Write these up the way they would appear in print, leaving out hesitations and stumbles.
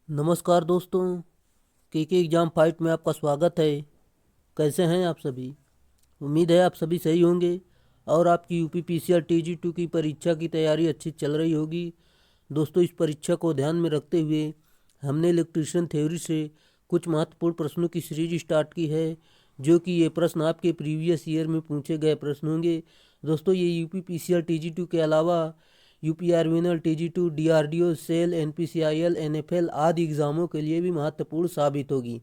नमस्कार दोस्तों। के एग्ज़ाम फाइट में आपका स्वागत है। कैसे हैं आप सभी? उम्मीद है आप सभी सही होंगे और आपकी यूपी पीसीआर टीजी 2 की परीक्षा की तैयारी अच्छी चल रही होगी। दोस्तों, इस परीक्षा को ध्यान में रखते हुए हमने इलेक्ट्रीशियन थ्योरी से कुछ महत्वपूर्ण प्रश्नों की सीरीज स्टार्ट की है, जो कि ये प्रश्न आपके प्रीवियस ईयर में पूछे गए प्रश्न होंगे। दोस्तों, ये यूपी पीसीआर टीजी 2 के अलावा यूपी आर्मिनल TG 2, DRDO, SAIL, NPCIL, NFL आदि एग्ज़ामों के लिए भी महत्वपूर्ण साबित होगी।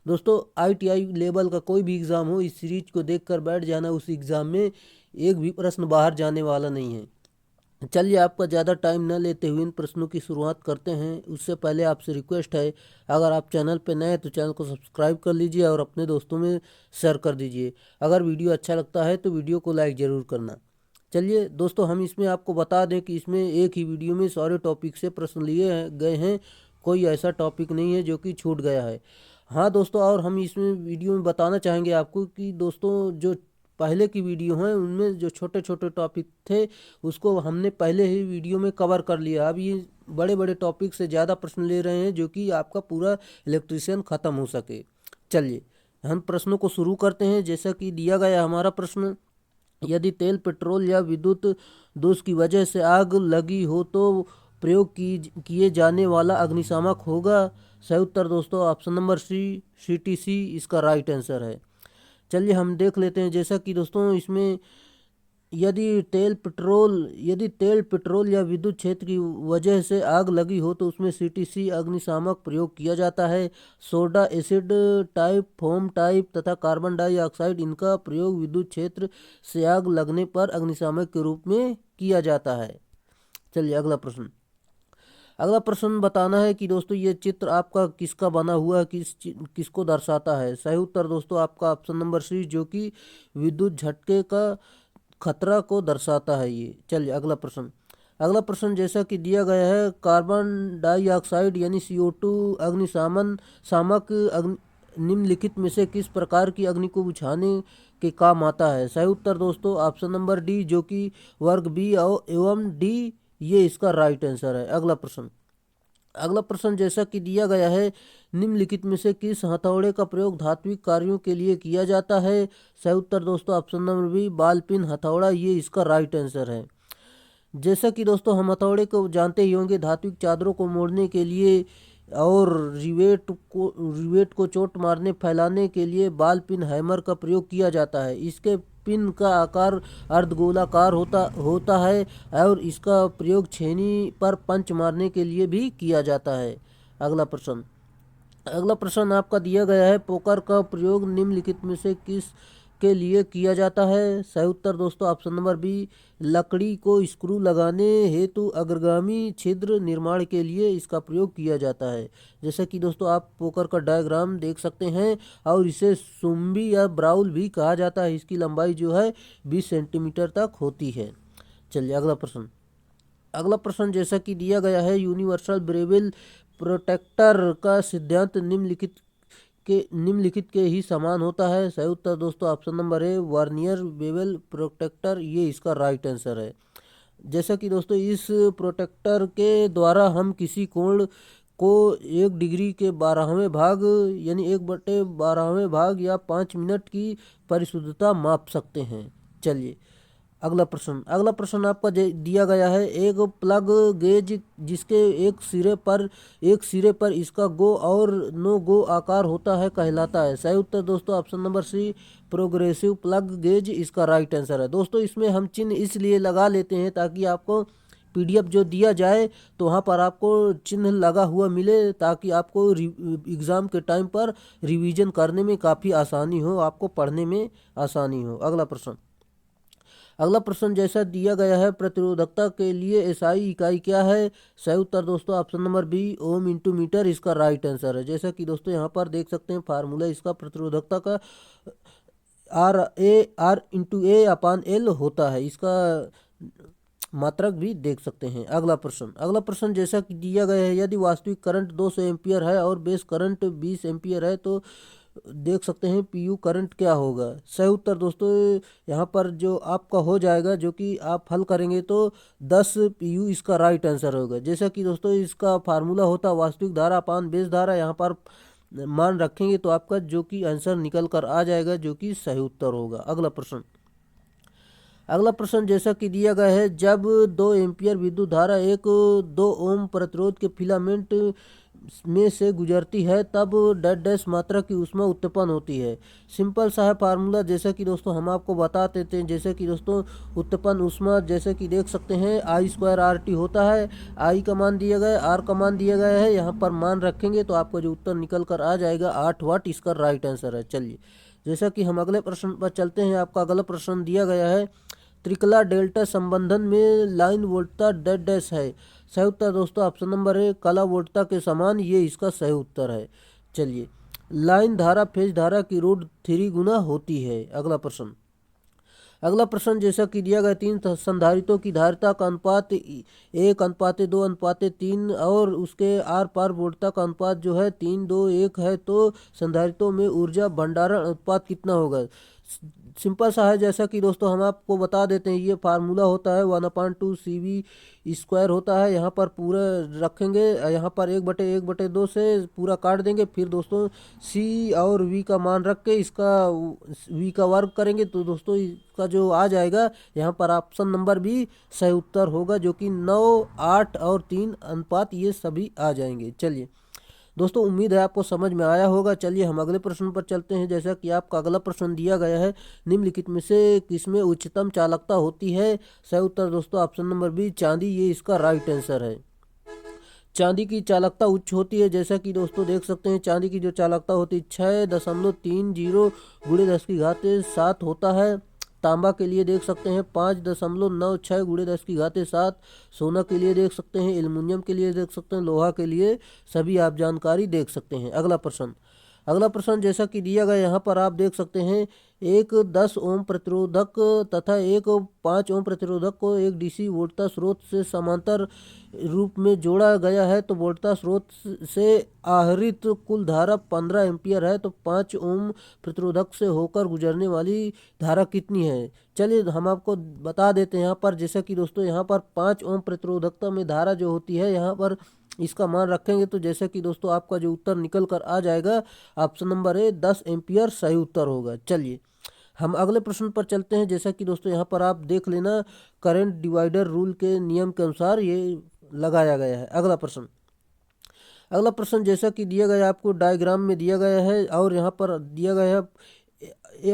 दोस्तों, आईटीआई लेवल का कोई भी एग्ज़ाम हो, इस सीरीज को देखकर बैठ जाना, उस एग्ज़ाम में एक भी प्रश्न बाहर जाने वाला नहीं है। चलिए, आपका ज़्यादा टाइम न लेते हुए इन प्रश्नों की शुरुआत करते हैं। उससे पहले आपसे रिक्वेस्ट है, अगर आप चैनल पर नए हैं तो चैनल को सब्सक्राइब कर लीजिए और अपने दोस्तों में शेयर कर दीजिए। अगर वीडियो अच्छा लगता है तो वीडियो को लाइक ज़रूर करना। चलिए दोस्तों, हम इसमें आपको बता दें कि इसमें एक ही वीडियो में सारे टॉपिक से प्रश्न लिए गए हैं। कोई ऐसा टॉपिक नहीं है जो कि छूट गया है। हाँ दोस्तों, और हम इसमें वीडियो में बताना चाहेंगे आपको कि दोस्तों, जो पहले की वीडियो हैं उनमें जो छोटे छोटे टॉपिक थे उसको हमने पहले ही वीडियो में कवर कर लिया। अब ये बड़े बड़े टॉपिक से ज़्यादा प्रश्न ले रहे हैं, जो कि आपका पूरा इलेक्ट्रिशियन ख़त्म हो सके। चलिए, हम प्रश्नों को शुरू करते हैं। जैसा कि दिया गया हमारा प्रश्न, यदि तेल, पेट्रोल या विद्युत दोष की वजह से आग लगी हो तो प्रयोग किए जाने वाला अग्निशामक होगा। सही उत्तर दोस्तों ऑप्शन नंबर सी, सीटीसी इसका राइट आंसर है। चलिए, हम देख लेते हैं। जैसा कि दोस्तों, इसमें यदि तेल, पेट्रोल या विद्युत क्षेत्र की वजह से आग लगी हो तो उसमें सीटीसी अग्निशामक प्रयोग किया जाता है। Soda, acid type, foam type तथा कार्बन डाइऑक्साइड, इनका प्रयोग विद्युत क्षेत्र से आग लगने पर अग्निशामक के रूप में किया जाता है। चलिए, अगला प्रश्न बताना है कि दोस्तों, ये चित्र आपका किसका बना हुआ है, किसको दर्शाता है। सही उत्तर दोस्तों आपका ऑप्शन नंबर सी, जो कि विद्युत झटके का खतरा को दर्शाता है ये। चलिए, अगला प्रश्न जैसा कि दिया गया है, कार्बन डाइऑक्साइड यानी CO2 अग्निशामन शामक निम्नलिखित में से किस प्रकार की अग्नि को बुझाने के काम आता है। सही उत्तर दोस्तों ऑप्शन नंबर डी, जो कि वर्ग बी एवं डी, ये इसका राइट आंसर है। अगला प्रश्न जैसा कि दिया गया है, निम्नलिखित में से किस हथौड़े का प्रयोग धात्विक कार्यों के लिए किया जाता है। सही उत्तर दोस्तों option number B, ball pin हथौड़ा, ये इसका राइट आंसर है। जैसा कि दोस्तों, हम हथौड़े को जानते ही होंगे, धात्विक चादरों को मोड़ने के लिए और रिवेट को चोट मारने फैलाने के लिए बॉल पिन हैमर का प्रयोग किया जाता है। इसके पिन का आकार अर्धगोलाकार होता होता है और इसका प्रयोग छेनी पर पंच मारने के लिए भी किया जाता है। अगला प्रश्न अगला प्रश्न आपका दिया गया है, पोकर का प्रयोग निम्नलिखित में से किस के लिए किया जाता है। सही उत्तर दोस्तों ऑप्शन नंबर बी, लकड़ी को स्क्रू लगाने हेतु अग्रगामी छिद्र निर्माण के लिए इसका प्रयोग किया जाता है। जैसे कि दोस्तों, आप पोकर का डायग्राम देख सकते हैं और इसे सुम्बी या ब्राउल भी कहा जाता है। इसकी लंबाई जो है 20 सेंटीमीटर तक होती है। चलिए, अगला प्रश्न जैसा कि दिया गया है, यूनिवर्सल ब्रेविल प्रोटेक्टर का सिद्धांत निम्नलिखित के ही समान होता है। सही उत्तर दोस्तों ऑप्शन नंबर ए, वर्नियर बेवल प्रोटेक्टर, ये इसका राइट आंसर है। जैसा कि दोस्तों, इस प्रोटेक्टर के द्वारा हम किसी कोण को 1 डिग्री के 12वें भाग यानी 1/12वें भाग या 5 मिनट की परिशुद्धता माप सकते हैं। चलिए, अगला प्रश्न आपका दिया गया है, एक प्लग गेज जिसके एक सिरे पर इसका गो और नो गो आकार होता है कहलाता है। सही उत्तर दोस्तों option number C, progressive plug gauge, इसका राइट आंसर है। दोस्तों, इसमें हम चिन्ह इसलिए लगा लेते हैं ताकि आपको पीडीएफ जो दिया जाए तो वहाँ पर आपको चिन्ह लगा हुआ मिले, ताकि आपको एग्ज़ाम के टाइम पर रिवीजन करने में काफ़ी आसानी हो, आपको पढ़ने में आसानी हो। अगला प्रश्न जैसा दिया गया है, प्रतिरोधकता के लिए एसआई इकाई क्या है। सही उत्तर दोस्तों option number B, ohm into metre, इसका राइट आंसर है। जैसा कि दोस्तों, यहाँ पर देख सकते हैं फार्मूला इसका प्रतिरोधकता का R/A/L होता है। इसका मात्रक भी देख सकते हैं। अगला प्रश्न जैसा कि दिया गया है, यदि वास्तविक करंट 200 एम्पियर है और बेस करंट 20 एम्पियर है तो देख सकते हैं पीयू करंट क्या होगा। सही उत्तर दोस्तों यहाँ पर जो आपका हो जाएगा, जो कि आप हल करेंगे तो 10 पीयू इसका राइट आंसर होगा। जैसा कि दोस्तों इसका फार्मूला होता वास्तविक धारा अपान बेस धारा, यहाँ पर मान रखेंगे तो आपका जो कि आंसर निकल कर आ जाएगा, जो कि सही उत्तर होगा। अगला प्रश्न। अगला प्रश्न जैसा कि दिया गया है, जब 2 एम्पियर विद्युत धारा एक 2 ओम प्रतिरोध के फिलामेंट में से गुजरती है तब डैश डैश मात्रा की ऊष्मा उत्पन्न होती है। सिंपल सा है फार्मूला, जैसा कि दोस्तों हम आपको बता देते हैं। जैसे कि दोस्तों उत्पन्न ऊष्मा जैसे कि देख सकते हैं I²RT होता है। आई का मान दिया गया है, आर का मान दिया गया है, यहाँ पर मान रखेंगे तो आपका जो उत्तर निकल कर आ जाएगा 8 वाट, इसका राइट आंसर है। चलिए जैसा कि हम अगले प्रश्न पर चलते हैं। आपका अगला प्रश्न दिया गया है, त्रिकला डेल्टा संबंधन में लाइन वोल्टता डैश डैश है। सही उत्तर दोस्तों ऑप्शन नंबर ए कला वोल्टता के समान, ये इसका सही उत्तर है। चलिए, लाइन धारा फेज धारा की √3 गुना होती है। अगला प्रश्न। अगला प्रश्न जैसा कि दिया गया, 3 संधारित्रों की धारिता का अनुपात 1:2:3 और उसके आर पार वोल्टता का अनुपात जो है 3:2:1 है, तो संधारित्रों में ऊर्जा भंडारण अनुपात कितना होगा। सिंपल सा है, जैसा कि दोस्तों हम आपको बता देते हैं। ये फार्मूला होता है 1/2CV² होता है। यहाँ पर पूरा रखेंगे, यहाँ पर 1/1/2 से पूरा काट देंगे, फिर दोस्तों सी और वी का मान रख के इसका वी का वर्ग करेंगे तो दोस्तों इसका जो आ जाएगा, यहाँ पर ऑप्शन नंबर भी सही उत्तर होगा, जो कि 9, 8 और 3 अनुपात ये सभी आ जाएंगे। चलिए दोस्तों, उम्मीद है आपको समझ में आया होगा। चलिए हम अगले प्रश्न पर चलते हैं। जैसा कि आपका अगला प्रश्न दिया गया है, निम्नलिखित में से किसमें उच्चतम चालकता होती है। सही उत्तर दोस्तों ऑप्शन नंबर बी चांदी, ये इसका राइट आंसर है। चांदी की चालकता उच्च होती है। जैसा कि दोस्तों देख सकते हैं, चांदी की जो चालकता होती है 6.30 × 10⁻⁷ होता है। तांबा के लिए देख सकते हैं 5.96 × 10⁻⁷। सोना के लिए देख सकते हैं, एल्युमिनियम के लिए देख सकते हैं, लोहा के लिए सभी आप जानकारी देख सकते हैं। अगला प्रश्न। अगला प्रश्न जैसा कि दिया गया, यहाँ पर आप देख सकते हैं, एक 10 ओम प्रतिरोधक तथा एक 5 ओम प्रतिरोधक को एक डीसी वोल्टता स्रोत से समांतर रूप में जोड़ा गया है, तो वोल्टता स्रोत से आहरित कुल धारा 15 एम्पियर है, तो 5 ओम प्रतिरोधक से होकर गुजरने वाली धारा कितनी है। चलिए हम आपको बता देते हैं। यहाँ पर जैसा कि दोस्तों यहाँ पर 5 ओम प्रतिरोधकता में धारा जो होती है, यहाँ पर इसका मान रखेंगे तो जैसे कि दोस्तों आपका जो उत्तर निकल कर आ जाएगा, ऑप्शन नंबर ए 10 एम्पियर सही उत्तर होगा। चलिए हम अगले प्रश्न पर चलते हैं। जैसा कि दोस्तों यहाँ पर आप देख लेना, करंट डिवाइडर रूल के नियम के अनुसार ये लगाया गया है। अगला प्रश्न। अगला प्रश्न जैसा कि दिया गया, आपको डायग्राम में दिया गया है और यहाँ पर दिया गया है,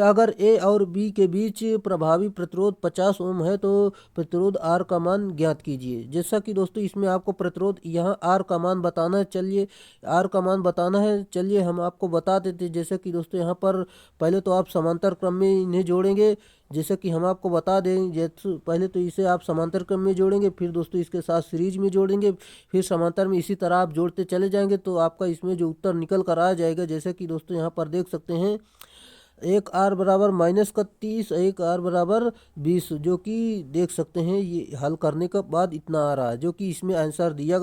अगर ए और बी के बीच प्रभावी प्रतिरोध 50 ओम है तो प्रतिरोध आर का मान ज्ञात कीजिए। जैसा कि दोस्तों इसमें आपको प्रतिरोध यहाँ आर का मान बताना है। चलिए आर का मान बताना है, चलिए हम आपको बता देते हैं। जैसे कि दोस्तों यहाँ पर पहले तो आप समांतर क्रम में इन्हें जोड़ेंगे। जैसे कि हम आपको बता दें, जैसे पहले तो इसे आप समांतर क्रम में जोड़ेंगे, फिर दोस्तों इसके साथ सीरीज में जोड़ेंगे, फिर समांतर में, इसी तरह आप जोड़ते चले जाएंगे तो आपका इसमें जो उत्तर निकल कर आ जाएगा। जैसे कि दोस्तों यहाँ पर देख सकते हैं, एक आर बराबर -31, एक आर बराबर 20, जो कि देख सकते हैं ये हल करने के बाद इतना आ रहा है, जो कि इसमें आंसर दिया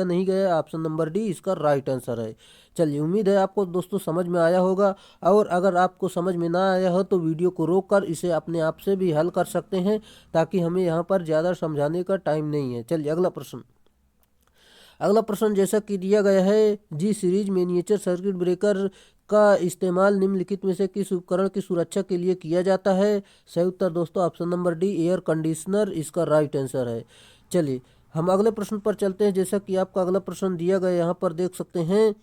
नहीं गया। ऑप्शन नंबर डी इसका राइट आंसर है। चलिए उम्मीद है आपको दोस्तों समझ में आया होगा, और अगर आपको समझ में ना आया हो तो वीडियो को रोक कर इसे अपने आप से भी हल कर सकते हैं, ताकि हमें यहाँ पर ज़्यादा समझाने का टाइम नहीं है। चलिए अगला प्रश्न। अगला प्रश्न जैसा कि दिया गया है, जी सीरीज मिनिएचर सर्किट ब्रेकर का इस्तेमाल निम्नलिखित में से किस उपकरण की सुरक्षा के लिए किया जाता है। सही उत्तर दोस्तों option number D air conditioner, इसका राइट आंसर है। चलिए हम अगले प्रश्न पर चलते हैं। जैसा कि आपका अगला प्रश्न दिया गया, यहाँ पर देख सकते हैं,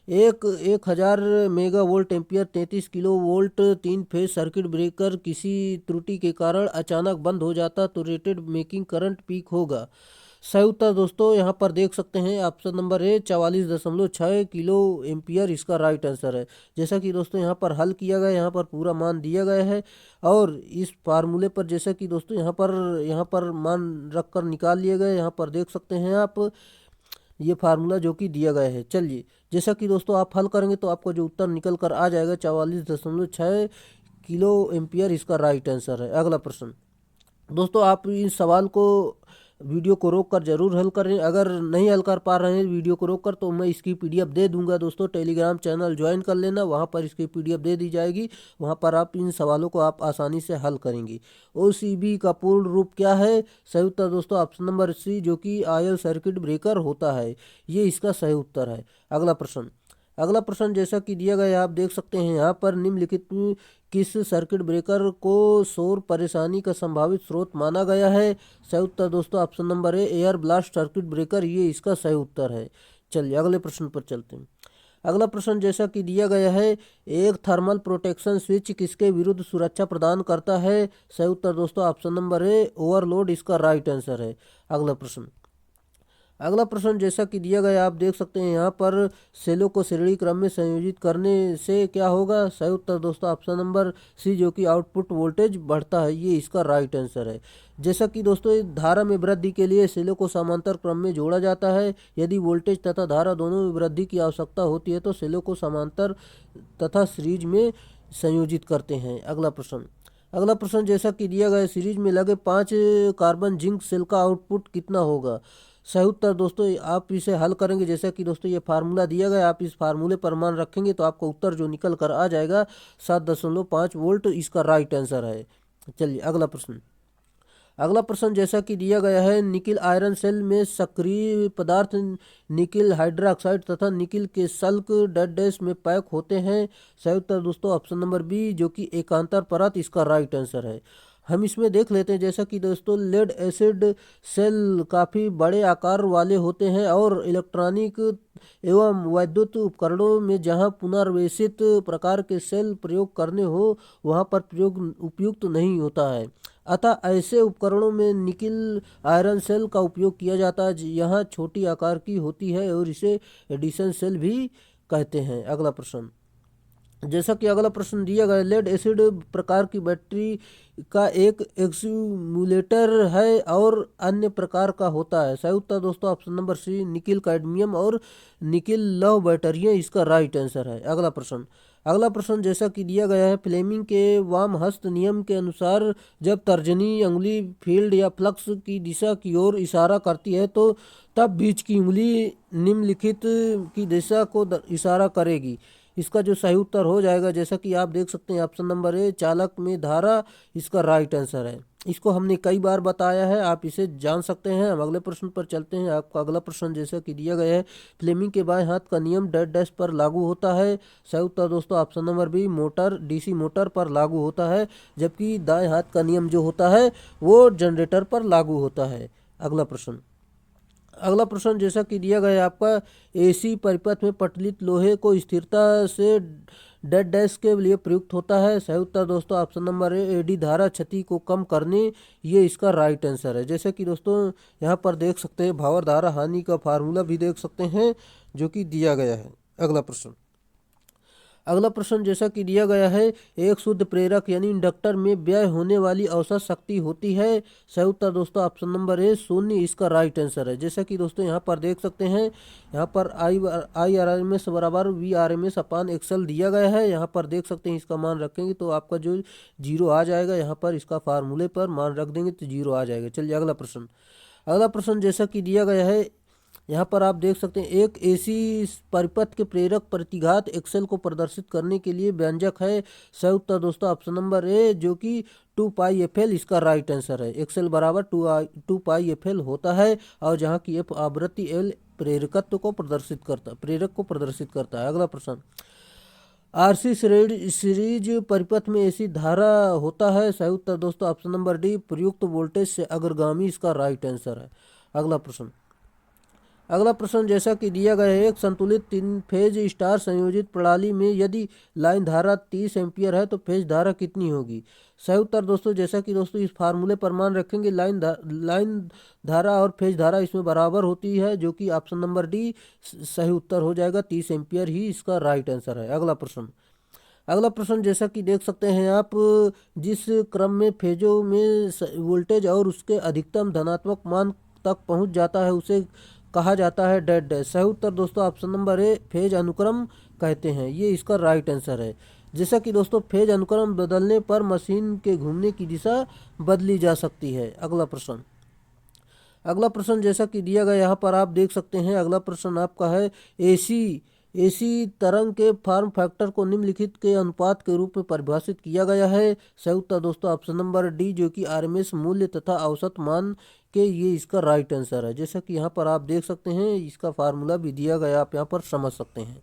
एक 1000 mega volt ampere 33 kilo volt 3 phase circuit breaker किसी त्रुटि के कारण अचानक बंद हो जाता तो रेटेड मेकिंग करंट पीक होगा। सही उत्तर दोस्तों यहाँ पर देख सकते हैं, ऑप्शन नंबर ए 44.6 किलो एम्पियर, इसका राइट आंसर है। जैसा कि दोस्तों यहाँ पर हल किया गया, यहाँ पर पूरा मान दिया गया है, और इस फार्मूले पर जैसा कि दोस्तों यहाँ पर मान रख कर निकाल लिए गए। यहाँ पर देख सकते हैं आप ये फार्मूला जो कि दिया गया है। चलिए जैसा कि दोस्तों आप हल करेंगे तो आपको जो उत्तर निकल कर आ जाएगा 44.6 किलो एम्पियर, इसका राइट आंसर है। अगला प्रश्न। दोस्तों आप इस सवाल को वीडियो को रोक कर जरूर हल करें। अगर नहीं हल कर पा रहे हैं वीडियो को रोक कर तो मैं इसकी पीडीएफ दे दूंगा दोस्तों। टेलीग्राम चैनल ज्वाइन कर लेना, वहाँ पर इसकी पीडीएफ दे दी जाएगी। वहाँ पर आप इन सवालों को आप आसानी से हल करेंगे। ओसीबी का पूर्ण रूप क्या है? सही उत्तर दोस्तों ऑप्शन नंबर सी, जो कि आयल सर्किट ब्रेकर होता है, ये इसका सही उत्तर है। अगला प्रश्न जैसा कि दिया गया है, आप देख सकते हैं यहाँ पर निम्नलिखित में किस सर्किट ब्रेकर को शोर परेशानी का संभावित स्रोत माना गया है? सही उत्तर दोस्तों ऑप्शन नंबर ए, एयर ब्लास्ट सर्किट ब्रेकर, ये इसका सही उत्तर है। चलिए अगले प्रश्न पर चलते हैं। अगला प्रश्न जैसा कि दिया गया है, एक थर्मल प्रोटेक्शन स्विच किसके विरुद्ध सुरक्षा प्रदान करता है? सही उत्तर दोस्तों ऑप्शन नंबर ए, ओवरलोड, इसका राइट आंसर है। अगला प्रश्न जैसा कि दिया गया, आप देख सकते हैं यहाँ पर सेलों को श्रेणी क्रम में संयोजित करने से क्या होगा? सही उत्तर दोस्तों ऑप्शन नंबर सी, जो कि आउटपुट वोल्टेज बढ़ता है, ये इसका राइट आंसर है। जैसा कि दोस्तों धारा में वृद्धि के लिए सेलों को समांतर क्रम में जोड़ा जाता है। यदि वोल्टेज तथा धारा दोनों में वृद्धि की आवश्यकता होती है तो सेलों को समांतर तथा सीरीज में संयोजित करते हैं। अगला प्रश्न जैसा कि दिया गया, सीरीज में लगे 5 कार्बन जिंक सेल का आउटपुट कितना होगा? सही उत्तर दोस्तों आप इसे हल करेंगे, जैसा कि दोस्तों ये फार्मूला दिया गया, आप इस फार्मूले पर मान रखेंगे तो आपका उत्तर जो निकल कर आ जाएगा 7.5 वोल्ट, इसका राइट आंसर है। चलिए अगला प्रश्न जैसा कि दिया गया है, निकिल आयरन सेल में सक्रिय पदार्थ निकिल हाइड्रोक्साइड तथा निकिल के सल्क डेड डैश में पैक होते हैं। सही उत्तर दोस्तों ऑप्शन नंबर बी, जो कि एकांतर परत, इसका राइट आंसर है। हम इसमें देख लेते हैं, जैसा कि दोस्तों लेड एसिड सेल काफ़ी बड़े आकार वाले होते हैं और इलेक्ट्रॉनिक एवं वैद्युत उपकरणों में जहां पुनर्वेशित प्रकार के सेल प्रयोग करने हो वहां पर प्रयोग उपयुक्त नहीं होता है। अतः ऐसे उपकरणों में निकिल आयरन सेल का उपयोग किया जाता है, यहाँ छोटी आकार की होती है और इसे एडिशन सेल भी कहते हैं। जैसा कि अगला प्रश्न दिया गया, लेड एसिड प्रकार की बैटरी का एक एक्यूमुलेटर है और अन्य प्रकार का होता है। सही उत्तर दोस्तों option number C, nickel cadmium और निकिल लौह बैटरियां, इसका राइट आंसर है। अगला प्रश्न जैसा कि दिया गया है, फ्लेमिंग के वाम हस्त नियम के अनुसार जब तर्जनी अंगुली फील्ड या फ्लक्स की दिशा की ओर इशारा करती है तो तब बीच की उंगली निम्नलिखित की दिशा को इशारा करेगी। इसका जो सही उत्तर हो जाएगा, जैसा कि आप देख सकते हैं ऑप्शन नंबर ए, चालक में धारा, इसका राइट आंसर है। इसको हमने कई बार बताया है, आप इसे जान सकते हैं। हम अगले प्रश्न पर चलते हैं। आपका अगला प्रश्न जैसा कि दिया गया है, फ्लेमिंग के बाएं हाथ का नियम डेड डैश पर लागू होता है। सही उत्तर दोस्तों option number B, motor, DC motor पर लागू होता है, जबकि दाएं हाथ का नियम जो होता है वो जनरेटर पर लागू होता है। अगला प्रश्न जैसा कि दिया गया है, आपका एसी परिपथ में पटलित लोहे को स्थिरता से डेड डैश के लिए प्रयुक्त होता है। सही उत्तर दोस्तों ऑप्शन नंबर ए, एडी धारा क्षति को कम करने, ये इसका राइट आंसर है। जैसे कि दोस्तों यहाँ पर देख सकते हैं, भावर धारा हानि का फार्मूला भी देख सकते हैं जो कि दिया गया है। अगला प्रश्न जैसा कि दिया गया है, एक शुद्ध प्रेरक यानी इंडक्टर में व्यय होने वाली औसत शक्ति होती है। सही उत्तर दोस्तों ऑप्शन नंबर ए, 0, इसका राइट आंसर है। जैसा कि दोस्तों यहाँ पर देख सकते हैं, यहाँ पर आई आर एम एस बराबर वी आर एम एस अपान एक्सल दिया गया है। यहाँ पर देख सकते हैं, इसका मान रखेंगे तो आपका जो 0 आ जाएगा, यहाँ पर इसका फार्मूले पर मान रख देंगे तो 0 आ जाएगा। चलिए अगला प्रश्न जैसा कि दिया गया है, यहाँ पर आप देख सकते हैं, एक एसी परिपथ के प्रेरक प्रतिघात एक्सेल को प्रदर्शित करने के लिए व्यंजक है। सही उत्तर दोस्तों ऑप्शन नंबर ए, जो कि 2πfl, इसका राइट आंसर है। एक्सेल बराबर 2πfl होता है और जहाँ की एफ आवृत्ति, एल प्रेरक को प्रदर्शित करता है। अगला प्रश्न, आरसी सीरीज परिपथ में एसी धारा होता है। सही उत्तर दोस्तों ऑप्शन नंबर डी, प्रयुक्त वोल्टेज से अग्रगामी, इसका राइट आंसर है। अगला प्रश्न जैसा कि दिया गया है, एक संतुलित 3 फेज स्टार संयोजित प्रणाली में यदि लाइन धारा 30 एम्पियर है तो फेज धारा कितनी होगी? सही उत्तर दोस्तों, जैसा कि दोस्तों इस फार्मूले पर मान रखेंगे, लाइन धारा और फेज धारा इसमें बराबर होती है, जो कि ऑप्शन नंबर डी सही उत्तर हो जाएगा। 30 एम्पियर ही इसका राइट आंसर है। अगला प्रश्न जैसा कि देख सकते हैं आप, जिस क्रम में फेजों में वोल्टेज और उसके अधिकतम धनात्मक मान तक पहुंच जाता है उसे कहा जाता है डेड डैश। सही उत्तर दोस्तों ऑप्शन नंबर ए, फेज अनुक्रम कहते हैं, ये इसका राइट आंसर है। जैसा कि दोस्तों फेज अनुक्रम बदलने पर मशीन के घूमने की दिशा बदली जा सकती है। अगला प्रश्न जैसा कि दिया गया यहाँ पर आप देख सकते हैं, अगला प्रश्न आपका है एसी तरंग के फॉर्म फैक्टर को निम्नलिखित के अनुपात के रूप में परिभाषित किया गया है। सही उत्तर दोस्तों ऑप्शन नंबर डी, जो कि आरएमएस मूल्य तथा औसत मान के, ये इसका राइट आंसर है। जैसा कि यहाँ पर आप देख सकते हैं, इसका फार्मूला भी दिया गया, आप यहाँ पर समझ सकते हैं।